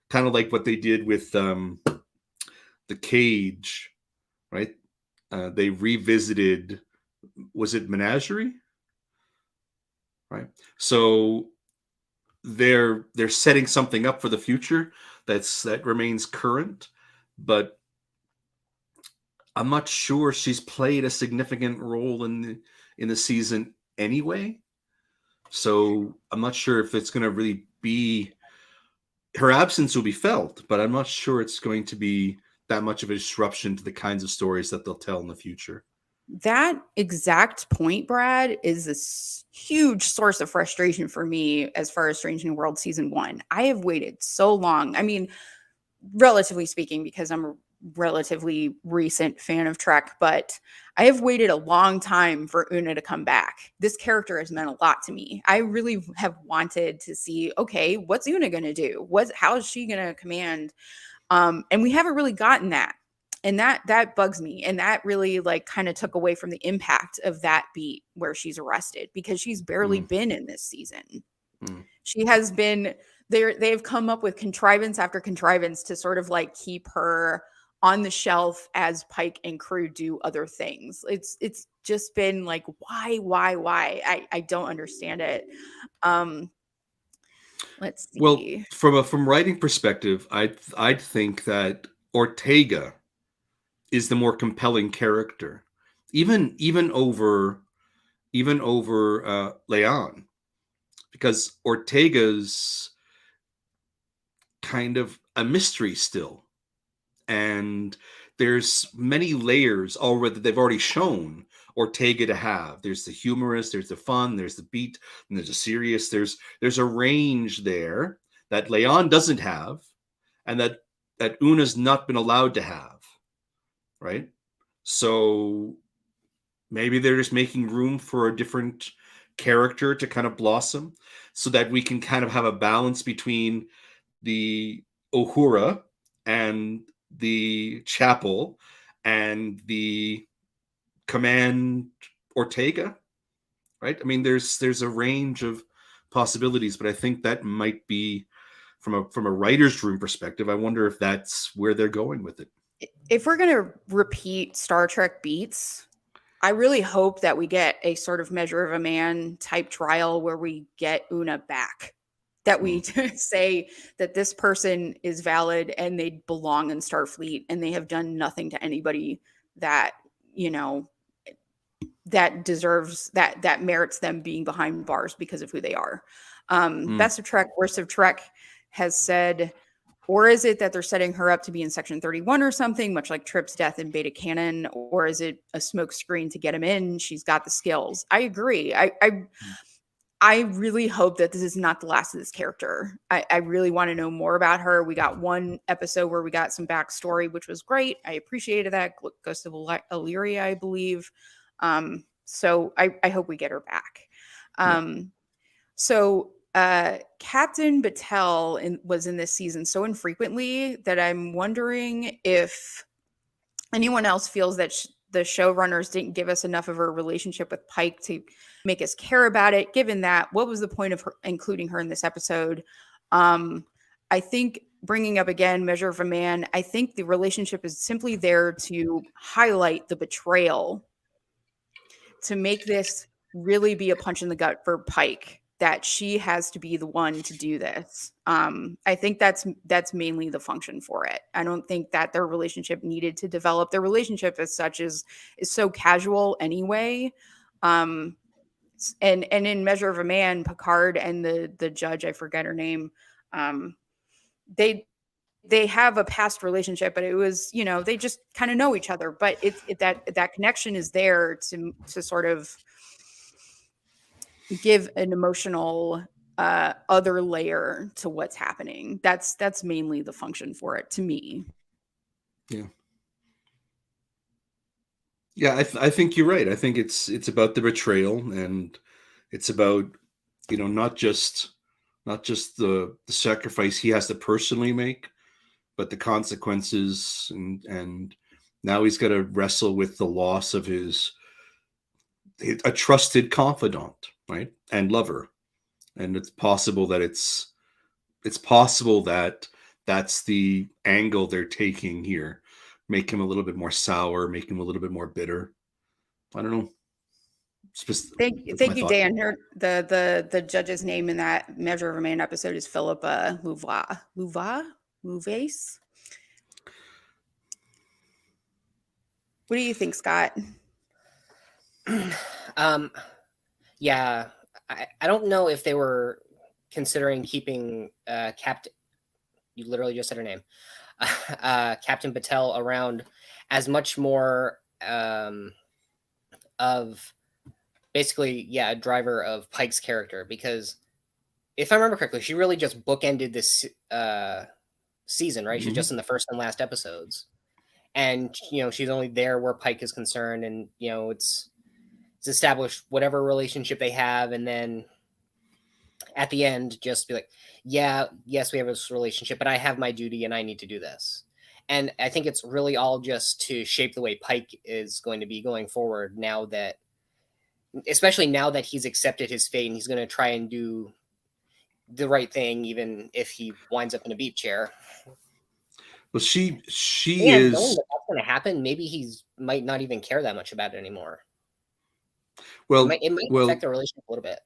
kind of like what they did with the Cage, right? They revisited, was it Menagerie? Right. So they're setting something up for the future that remains current, but I'm not sure she's played a significant role in the season anyway. So I'm not sure if it's going to really be, her absence will be felt, but I'm not sure it's going to be that much of a disruption to the kinds of stories that they'll tell in the future. That exact point, Brad, is a huge source of frustration for me as far as Strange New World season 1. I have waited so long. I mean, relatively speaking, because I'm a relatively recent fan of Trek, but I have waited a long time for Una to come back. This character has meant a lot to me. I really have wanted to see, okay, what's Una going to do? How is she going to command? And we haven't really gotten that. And that bugs me. And that really kind of took away from the impact of that beat where she's arrested, because she's barely been in this season. She has been there. They've come up with contrivance after contrivance to sort of keep her on the shelf as Pike and crew do other things. It's just been why? I don't understand it. Let's see. Well, from writing perspective, I'd think that Ortega is the more compelling character, even over Leon, because Ortega's kind of a mystery still, and there's many layers already that they've already shown Ortega to have. There's the humorous, there's the fun, there's the beat, and there's a serious. There's a range there that Leon doesn't have, and that Una's not been allowed to have. Right? So maybe they're just making room for a different character to kind of blossom, so that we can kind of have a balance between the Uhura and the Chapel and the Command Ortega, right? I mean, there's a range of possibilities, but I think that might be from a writer's room perspective. I wonder if that's where they're going with it. If we're going to repeat Star Trek beats, I really hope that we get a sort of Measure of a Man type trial where we get Una back, that we say that this person is valid and they belong in Starfleet and they have done nothing to anybody that, that deserves, that merits them being behind bars because of who they are. Best of Trek, Worst of Trek has said, or is it that they're setting her up to be in Section 31 or something, much like Trip's death in Beta Canon? Or is it a smoke screen to get him in? She's got the skills. I agree. I really hope that this is not the last of this character. I really want to know more about her. We got one episode where we got some backstory, which was great. I appreciated that. Ghost of Illyria, I believe. So I hope we get her back. So Captain Battelle was in this season so infrequently that I'm wondering if anyone else feels that the showrunners didn't give us enough of her relationship with Pike to make us care about it. Given that, what was the point of her, including her in this episode? I think bringing up again Measure of a Man, I think the relationship is simply there to highlight the betrayal, to make this really be a punch in the gut for Pike, that she has to be the one to do this. I think that's mainly the function for it. I don't think that their relationship needed to develop. Their relationship as such is so casual anyway. And in Measure of a Man, Picard and the judge, I forget her name, they have a past relationship, but it was, they just kind of know each other. But that connection is there to sort of give an emotional other layer to what's happening. That's mainly the function for it to me. Yeah, I think you're right. I think it's about the betrayal, and it's about, not just the sacrifice he has to personally make, but the consequences, and now he's got to wrestle with the loss of a trusted confidant, right, and lover. And it's possible that that's the angle they're taking here. Make him a little bit more sour, make him a little bit more bitter. I don't know. Thank you, Dan. The judge's name in that Measure of a Man episode is Philippa Louvace. What do you think, Scott? Yeah, I don't know if they were considering keeping Captain. You literally just said her name, Captain Battelle, around as much more of basically, a driver of Pike's character. Because if I remember correctly, she really just bookended this season, right? Mm-hmm. She's just in the first and last episodes, and she's only there where Pike is concerned, and it's established whatever relationship they have, and then at the end just be like, yes, we have this relationship, but I have my duty and I need to do this. And I think it's really all just to shape the way Pike is going to be going forward, especially now that he's accepted his fate, and he's going to try and do the right thing, even if he winds up in a beach chair. Well, she and is. Knowing that's going to happen, maybe might not even care that much about it anymore. Well, it might affect the relationship a little bit.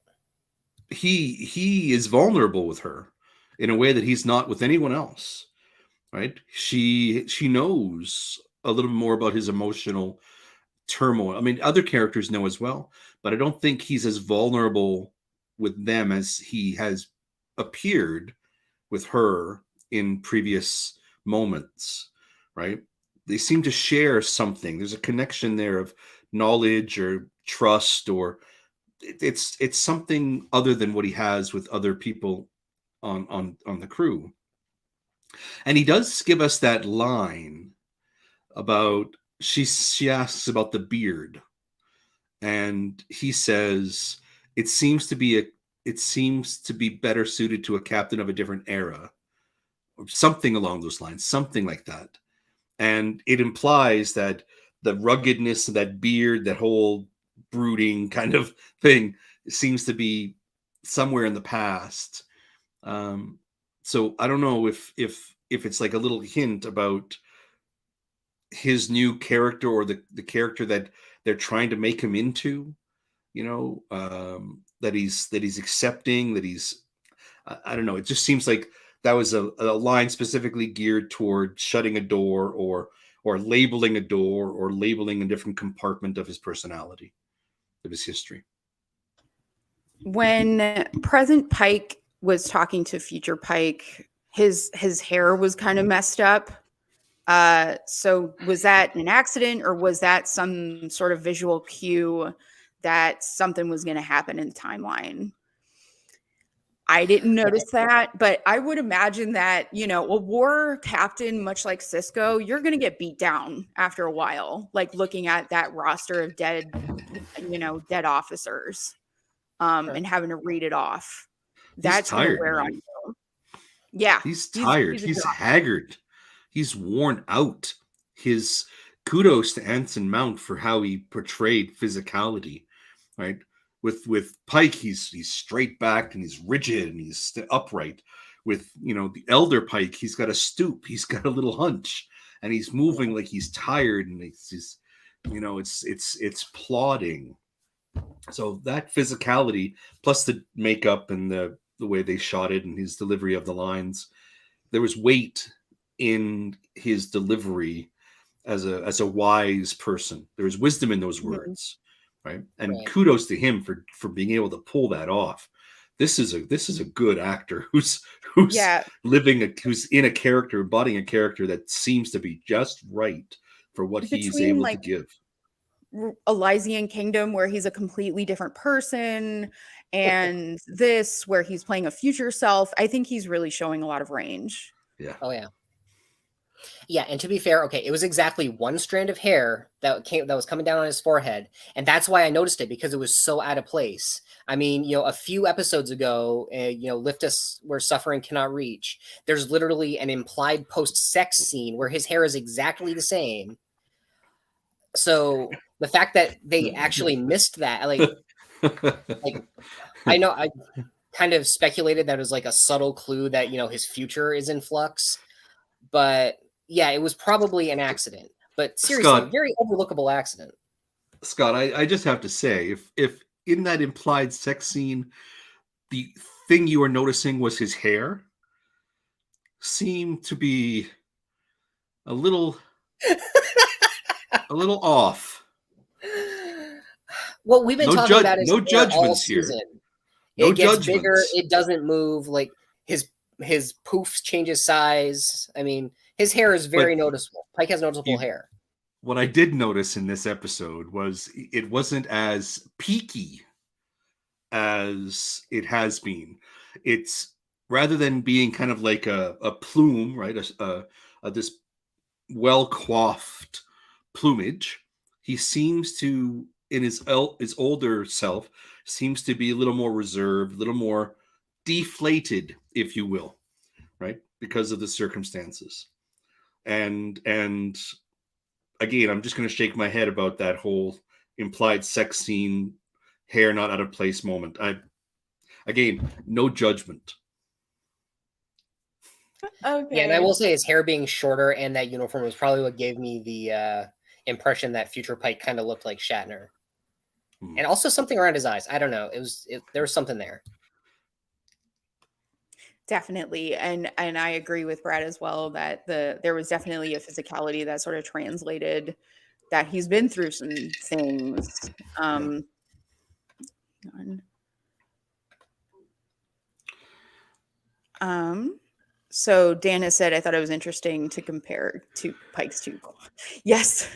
He is vulnerable with her in a way that he's not with anyone else, right? She knows a little more about his emotional turmoil. I mean, other characters know as well, but I don't think he's as vulnerable with them as he has appeared with her in previous moments, right? They seem to share something. There's a connection there of knowledge or trust, or it's something other than what he has with other people on the crew. And he does give us that line about, she asks about the beard, and he says it seems to be better suited to a captain of a different era, or something along those lines, something like that. And it implies that the ruggedness of that beard, that whole brooding kind of thing, seems to be somewhere in the past. So I don't know if it's like a little hint about his new character, or the character that they're trying to make him into, that he's accepting, that he's, I don't know. It just seems like that was a line specifically geared toward shutting a door, or labeling a door, or labeling a different compartment of his personality, of his history. When present Pike was talking to future Pike, his hair was kind of messed up. So was that an accident, or was that some sort of visual cue that something was going to happen in the timeline? I didn't notice that, but I would imagine that, a war captain, much like Cisco, you're going to get beat down after a while, like looking at that roster of dead officers, and having to read it off. that's going to tired, wear man. on you. Yeah, He's tired. a He's job. haggard. He's worn out. His kudos to Anson Mount for how he portrayed physicality, right? With Pike, he's straight backed and he's rigid and he's upright. With the elder Pike, he's got a stoop, he's got a little hunch, and he's moving like he's tired, and it's just it's plodding. So that physicality plus the makeup and the way they shot it and his delivery of the lines, there was weight in his delivery as a wise person. There was wisdom in those words, right? And Right. kudos to him for being able to pull that off. This is a good actor who's Yeah. who's in a character, embodying a character that seems to be just right for what he's Between, able like, to give. Elysian Kingdom, where he's a completely different person, and this, where he's playing a future self, I think he's really showing a lot of range. Yeah. Oh yeah. Yeah, and to be fair, okay, it was exactly one strand of hair that was coming down on his forehead, and that's why I noticed it, because it was so out of place. I mean, a few episodes ago, Lift Us Where Suffering Cannot Reach, there's literally an implied post-sex scene where his hair is exactly the same. So the fact that they actually missed that, like I know I kind of speculated that it was like a subtle clue that his future is in flux, but yeah, it was probably an accident. But seriously, Scott, very overlookable accident. Scott, I just have to say, if in that implied sex scene, the thing you were noticing was his hair, seemed to be a little off. Well, we've been talking about his no hair judgments all here. season. No It gets judgments. bigger. It doesn't move. Like his poofs changes size. I mean, his hair is very noticeable. Pike has noticeable hair. What I did notice in this episode was it wasn't as peaky as it has been. It's rather than being kind of like a plume, right? This well coiffed plumage. He seems to, in his older self, seems to be a little more reserved, a little more deflated, if you will, right? Because of the circumstances. And again, I'm just going to shake my head about that whole implied sex scene, hair not out of place moment. Again, no judgment. Okay. Yeah, and I will say his hair being shorter and that uniform was probably what gave me the impression that future Pike kind of looked like Shatner. And also something around his eyes. I don't know. There was something there. Definitely. And I agree with Brad as well that there was definitely a physicality that sort of translated that he's been through some things. Hang on. So Dan has said, I thought it was interesting to compare to Pike's two. Yes.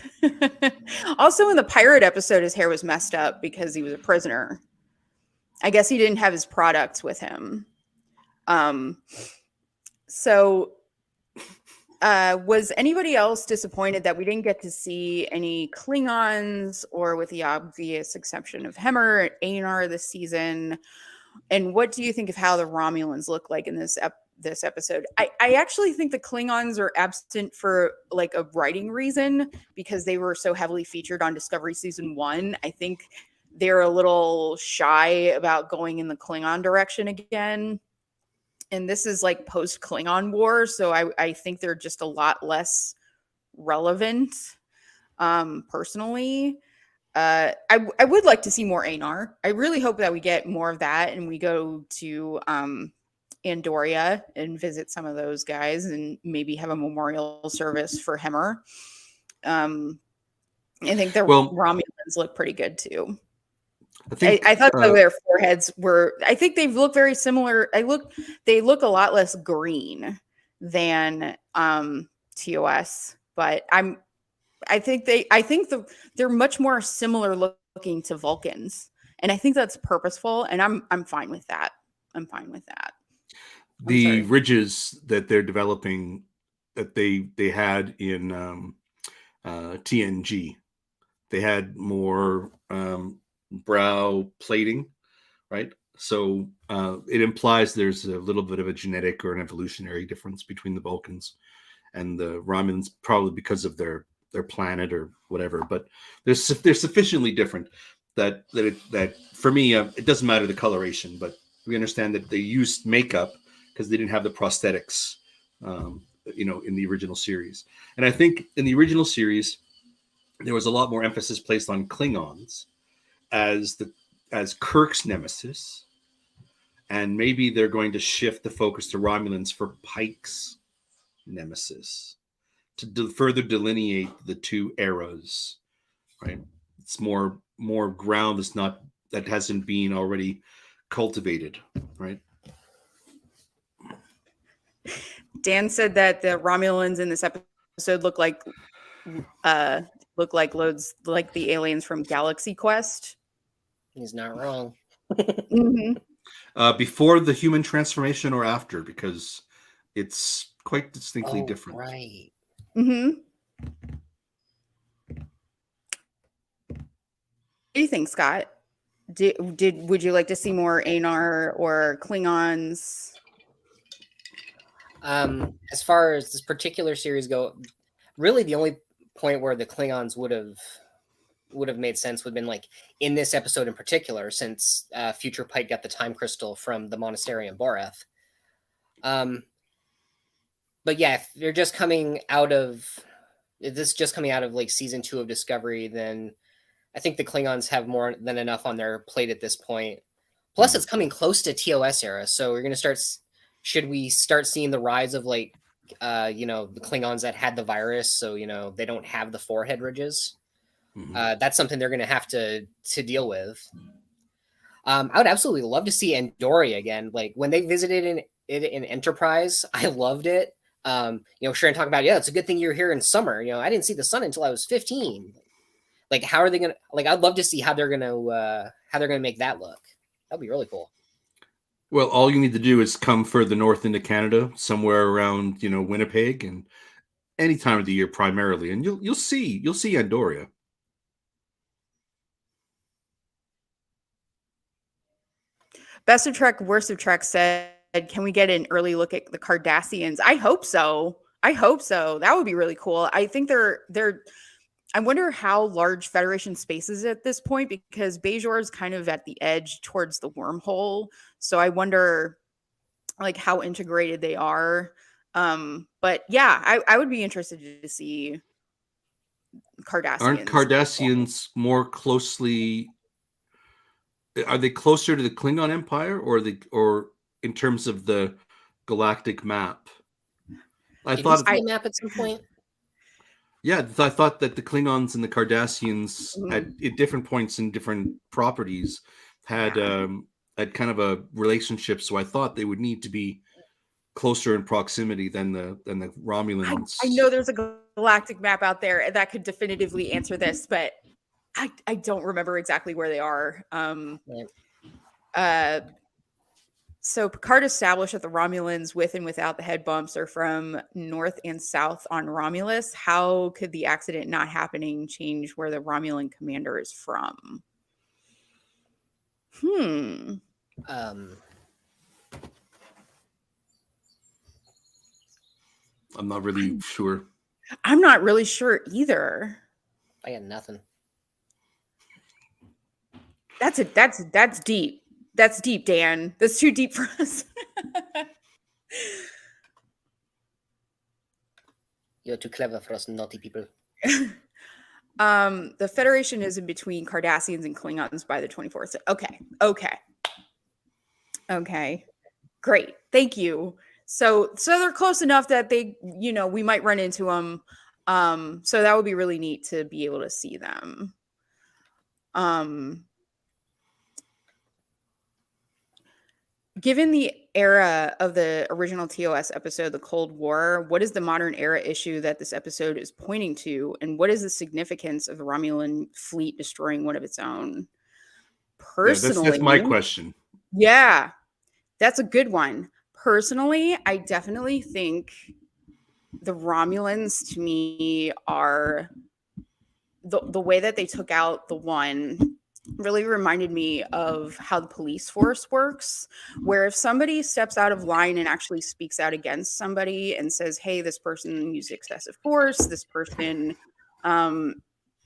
Also in the pirate episode, his hair was messed up because he was a prisoner. I guess he didn't have his products with him. Was anybody else disappointed that we didn't get to see any Klingons, or with the obvious exception of Hemmer, Aenar this season? And what do you think of how the Romulans look like in this episode? I actually think the Klingons are absent for like a writing reason, because they were so heavily featured on Discovery season 1. I think they're a little shy about going in the Klingon direction again. And this is like post Klingon War, so I think they're just a lot less relevant. Personally, I would like to see more Aenar. I really hope that we get more of that, and we go to Andoria and visit some of those guys, and maybe have a memorial service for Hemmer. I think the Romulans look pretty good too. I thought their foreheads were. I think they look very similar. They look a lot less green than TOS, but I think they're much more similar looking to Vulcans, and I think that's purposeful. And I'm fine with that. The ridges that they're developing, that they had in TNG, they had more brow plating, right? So it implies there's a little bit of a genetic or an evolutionary difference between the Vulcans and the Romulans, probably because of their planet or whatever. But they're sufficiently different that for me, it doesn't matter the coloration, but we understand that they used makeup because they didn't have the prosthetics, in the original series. And I think in the original series, there was a lot more emphasis placed on Klingons as Kirk's nemesis, and maybe they're going to shift the focus to Romulans for Pike's nemesis to further delineate the two eras. Right? It's more ground that hasn't been already cultivated. Right? Dan said that the Romulans in this episode look like loads like the aliens from Galaxy Quest. He's not wrong. Before the human transformation or after, because it's quite distinctly different. Right. Mm-hmm. What do you think, Scott? Would you like to see more Anar or Klingons? As far as this particular series go, really the only point where the Klingons would have made sense would have been like in this episode in particular, since future Pike got the time crystal from the monastery in Boreth. But yeah, if they're just coming out of like season 2 of Discovery, then I think the Klingons have more than enough on their plate at this point. Plus, it's coming close to TOS era, so we're gonna should we start seeing the rise of like the Klingons that had the virus, so they don't have the forehead ridges. That's something they're going to have to deal with. I would absolutely love to see Andoria again. Like when they visited in Enterprise, I loved it. Sharon talking about, it's a good thing you're here in summer. I didn't see the sun until I was 15. Like, how are they gonna? Like, I'd love to see how they're gonna make that look. That'd be really cool. Well, all you need to do is come further north into Canada, somewhere around Winnipeg, and any time of the year primarily, and you'll see Andoria. Best of Trek, Worst of Trek said, can we get an early look at the Cardassians? I hope so. That would be really cool. I think I wonder how large Federation space is at this point, because Bajor is kind of at the edge towards the wormhole. So I wonder like how integrated they are. But yeah, I would be interested to see Cardassians. Aren't Cardassians more closely? Are they closer to the Klingon Empire, or in terms of the galactic map? I thought the map at some point. Yeah, I thought that the Klingons and the Cardassians at different points in different properties had kind of a relationship. So I thought they would need to be closer in proximity than the Romulans. I know there's a galactic map out there that could definitively answer this, but I don't remember exactly where they are. So Picard established that the Romulans with and without the head bumps are from north and south on Romulus. How could the accident not happening change where the Romulan commander is from? I'm not really sure. I'm not really sure either. I got nothing. That's deep. That's deep, Dan. That's too deep for us. You're too clever for us naughty people. The Federation is in between Cardassians and Klingons by the 24th. Okay. Great. Thank you. So they're close enough that they, we might run into them. So that would be really neat to be able to see them. Given the era of the original TOS episode, the Cold War, what is the modern era issue that this episode is pointing to? And what is the significance of the Romulan fleet destroying one of its own? Personally, that's my question. Yeah, that's a good one. Personally, I definitely think the Romulans, to me, are the way that they took out the one really reminded me of how the police force works, where if somebody steps out of line and actually speaks out against somebody and says, hey, this person used excessive force, this person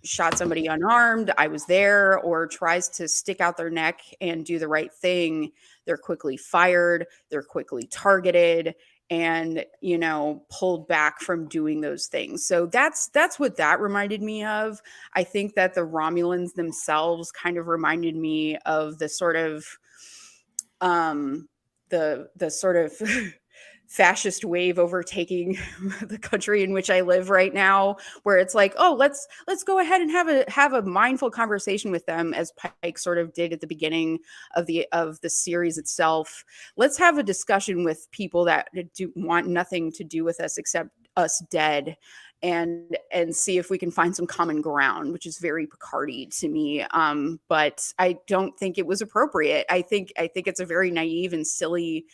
shot somebody unarmed, I was there, or tries to stick out their neck and do the right thing, they're quickly fired, they're quickly targeted, and pulled back from doing those things. So that's what that reminded me of. I think that the Romulans themselves kind of reminded me of the sort of the sort of fascist wave overtaking the country in which I live right now, where it's like, oh, let's go ahead and have a mindful conversation with them, as Pike sort of did at the beginning of the series itself. Let's have a discussion with people that want nothing to do with us except us dead, and see if we can find some common ground, which is very Picardy to me. But I don't think it was appropriate. I think it's a very naive and silly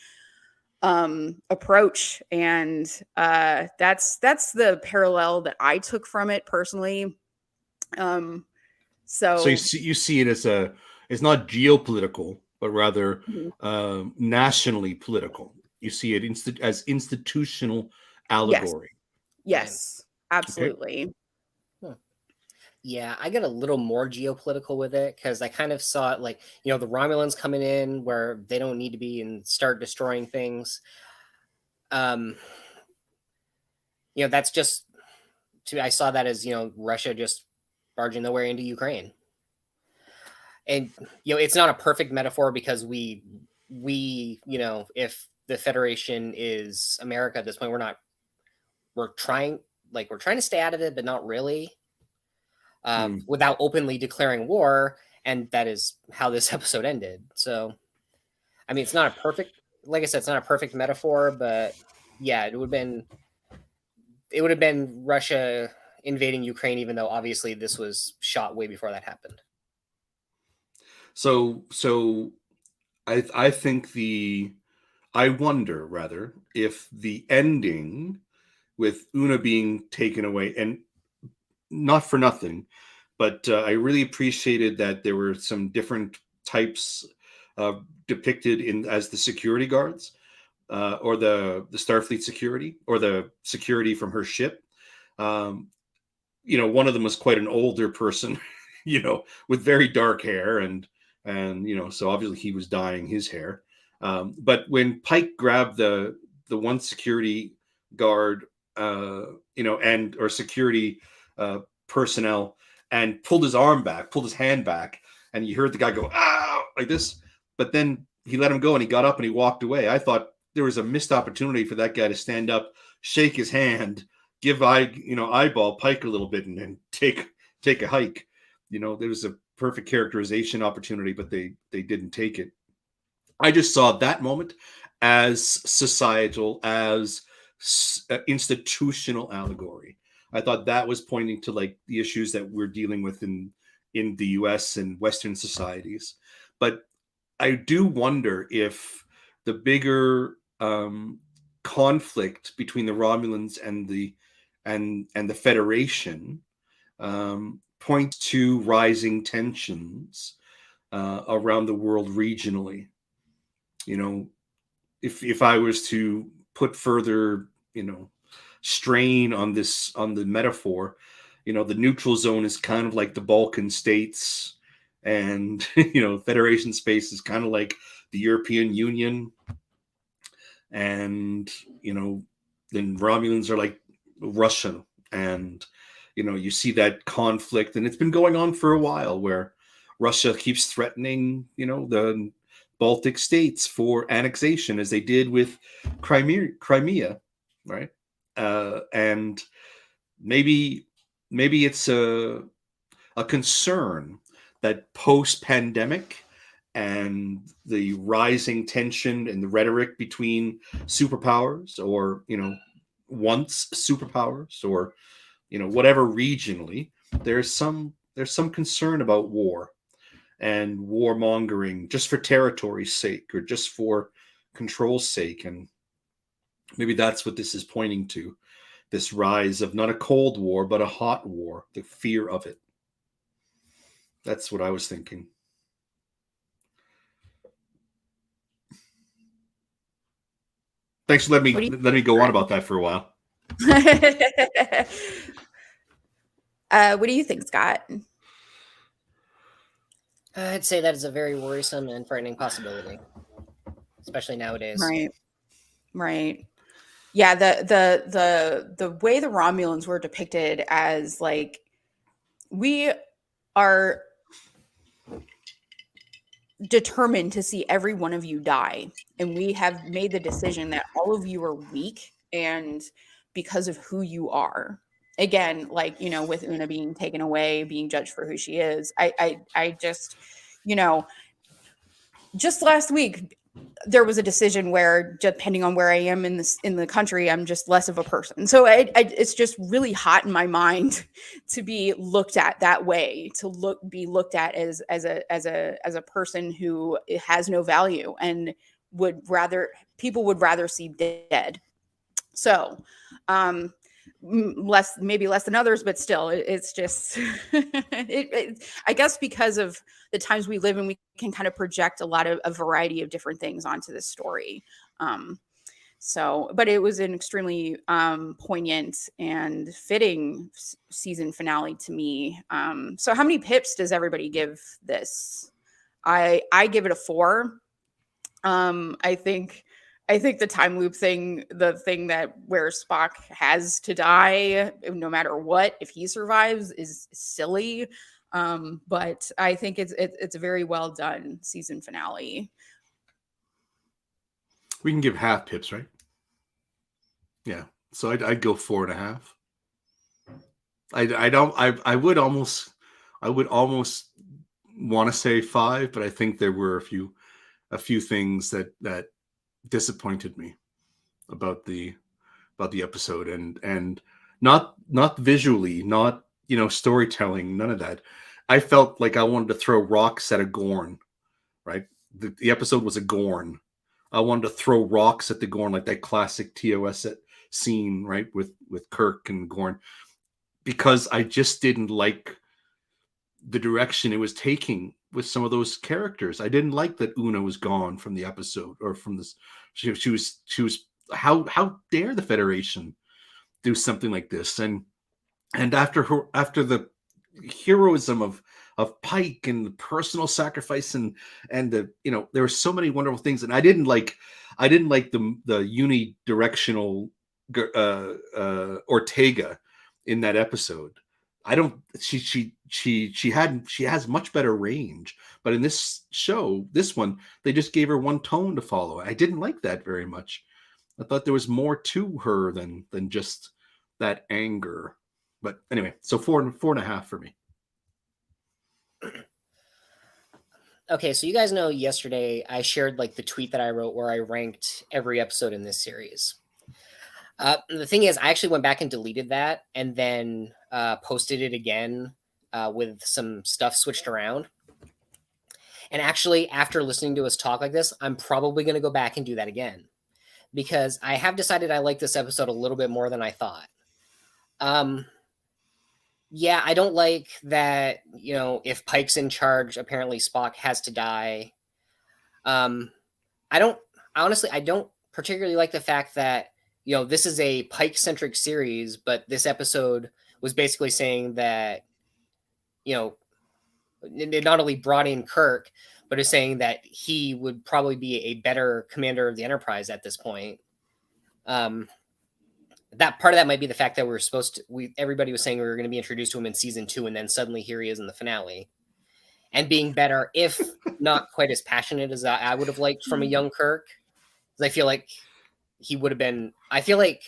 approach, and that's the parallel that I took from it personally. So you see it as it's not geopolitical, but rather nationally political. You see it as institutional allegory. Yes, absolutely. Okay. Yeah, I get a little more geopolitical with it, because I kind of saw it like, the Romulans coming in where they don't need to be and start destroying things. That's just, I saw that as, Russia just barging their way into Ukraine. And, it's not a perfect metaphor, because we, if the Federation is America at this point, we're trying to stay out of it, but not really. Without openly declaring war, and that is how this episode ended. So, I mean, it's not a perfect, like I said, it's not a perfect metaphor, but yeah, it would have been Russia invading Ukraine, even though obviously this was shot way before that happened. So I think I wonder rather if the ending with Una being taken away, and not for nothing, but I really appreciated that there were some different types depicted as the security guards, or the Starfleet security, or the security from her ship. One of them was quite an older person, with very dark hair, and so obviously he was dyeing his hair. But when Pike grabbed the one security guard, or security personnel, and pulled his hand back, and you heard the guy go, "Ow!" like this, but then he let him go and he got up and he walked away. I thought there was a missed opportunity for that guy to stand up, shake his hand, give eyeball Pike a little bit, and then take a hike. There was a perfect characterization opportunity, but they didn't take it. I just saw that moment as societal, as institutional allegory. I thought that was pointing to like the issues that we're dealing with in the US and Western societies. But I do wonder if the bigger conflict between the Romulans and the Federation points to rising tensions around the world regionally. If I was to put federation strain on the metaphor, the neutral zone is kind of like the Balkan states, and Federation space is kind of like the European Union, and then Romulans are like Russia, and you see that conflict, and it's been going on for a while, where Russia keeps threatening the Baltic states for annexation, as they did with Crimea, right? And maybe it's a concern that post-pandemic and the rising tension and the rhetoric between superpowers, or once superpowers, or whatever regionally, there's some concern about war and warmongering just for territory's sake, or just for control's sake. And maybe that's what this is pointing to, this rise of not a cold war, but a hot war, the fear of it. That's what I was thinking. Thanks for letting What me do you- let me go on about that for a while. What do you think, Scott? I'd say that is a very worrisome and frightening possibility, especially nowadays. Right. Yeah, the way the Romulans were depicted as like, we are determined to see every one of you die, and we have made the decision that all of you are weak, and because of who you are. Again, like, with Una being taken away, being judged for who she is, I just, just last week there was a decision where, depending on where I am in the country, I'm just less of a person. So it's just really hot in my mind to be looked at that way, to be looked at as a person who has no value and people would rather see dead. So, maybe less than others, but still, it's just I guess because of the times we live in, we can kind of project a variety of different things onto this story. But it was an extremely poignant and fitting season finale to me. So how many pips does everybody give this? I give it a 4. I think the time loop thing, the thing that where Spock has to die no matter what, if he survives, is silly. But I think it's a very well done season finale. We can give half pips, right? Yeah. So I'd go 4.5. I would almost want to say 5, but I think there were a few things that disappointed me about the episode, and not visually, not storytelling, none of that. I felt like I wanted to throw rocks at a Gorn, right? The episode was a Gorn. I wanted to throw rocks at the Gorn, like that classic TOS scene, right, with Kirk and Gorn, because I just didn't like the direction it was taking with some of those characters. I didn't like that Una was gone from the episode, or from this. She was. How dare the Federation do something like this? And after the heroism of Pike and the personal sacrifice and the there were so many wonderful things, and I didn't like the unidirectional Ortega in that episode. I don't. She has much better range, but in this one, they just gave her one tone to follow. I didn't like that very much. I thought there was more to her than just that anger. But anyway, so 4.5 for me. Okay, so you guys know yesterday I shared like the tweet that I wrote where I ranked every episode in this series. The thing is, I actually went back and deleted that, and then posted it again with some stuff switched around. And actually, after listening to us talk like this, I'm probably going to go back and do that again, because I have decided I like this episode a little bit more than I thought. Yeah, I don't like that, if Pike's in charge, apparently Spock has to die. I don't particularly like the fact that, this is a Pike-centric series, but this episode was basically saying that, it not only brought in Kirk, but is saying that he would probably be a better commander of the Enterprise at this point. That part of that might be the fact that everybody was saying we were going to be introduced to him in season 2, and then suddenly here he is in the finale, and being better, if not quite as passionate as I would have liked from a young Kirk. Because I feel like he would have been. I feel like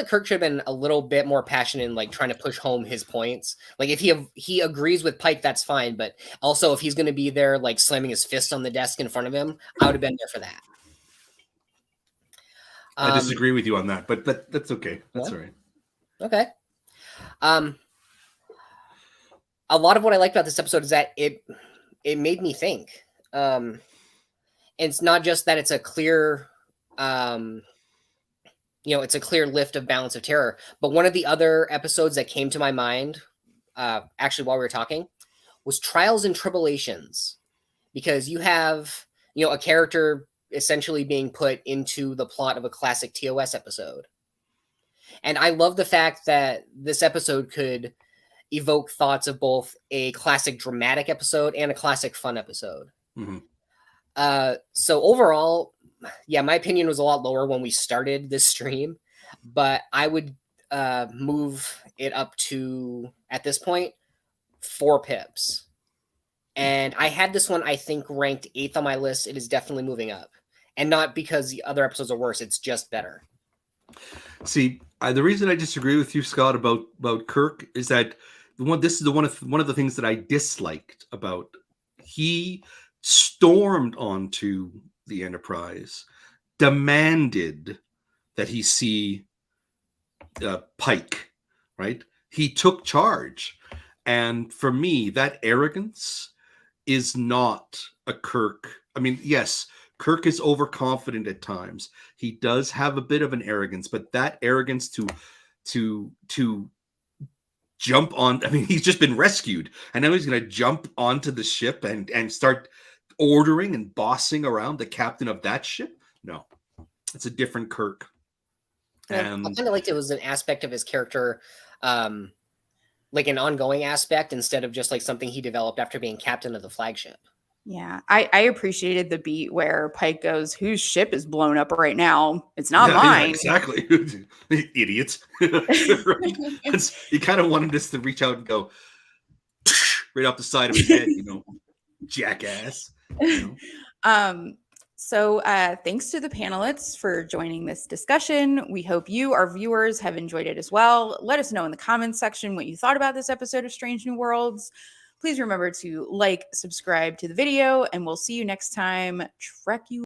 Kirk should have been a little bit more passionate in like trying to push home his points. Like if he agrees with Pike, that's fine. But also if he's going to be there like slamming his fist on the desk in front of him, I would have been there for that. I disagree with you on that, but that's okay. That's all right. Okay. A lot of what I liked about this episode is that it made me think. And it's not just that it's a clear, it's a clear lift of Balance of Terror. But one of the other episodes that came to my mind, actually while we were talking, was Trials and Tribulations, because you have, a character essentially being put into the plot of a classic TOS episode. And I love the fact that this episode could evoke thoughts of both a classic dramatic episode and a classic fun episode. Mhm. So overall, yeah, my opinion was a lot lower when we started this stream, but I would move it up to, at this point, 4 pips. And I had this one, I think, ranked 8th on my list. It is definitely moving up. And not because the other episodes are worse, it's just better. See, the reason I disagree with you, Scott, about Kirk is that this is one of the things that I disliked about. He stormed onto the Enterprise, demanded that he see Pike, right? He took charge, and for me, that arrogance is not a Kirk. I mean, yes, Kirk is overconfident at times. He does have a bit of an arrogance, but that arrogance to jump on, I mean, he's just been rescued, and now he's going to jump onto the ship and start ordering and bossing around the captain of that ship. No, it's a different Kirk. And I kind of liked it was an aspect of his character, like an ongoing aspect instead of just like something he developed after being captain of the flagship. Yeah, I appreciated the beat where Pike goes, "Whose ship is blown up right now? It's not mine." Exactly. Idiots. You kind of wanted us to reach out and go right off the side of his head, jackass. So thanks to the panelists for joining this discussion. We hope you, our viewers, have enjoyed it as well. Let us know in the comments section what you thought about this episode of Strange New Worlds. Please remember to like, subscribe to the video, and we'll see you next time. Trek you.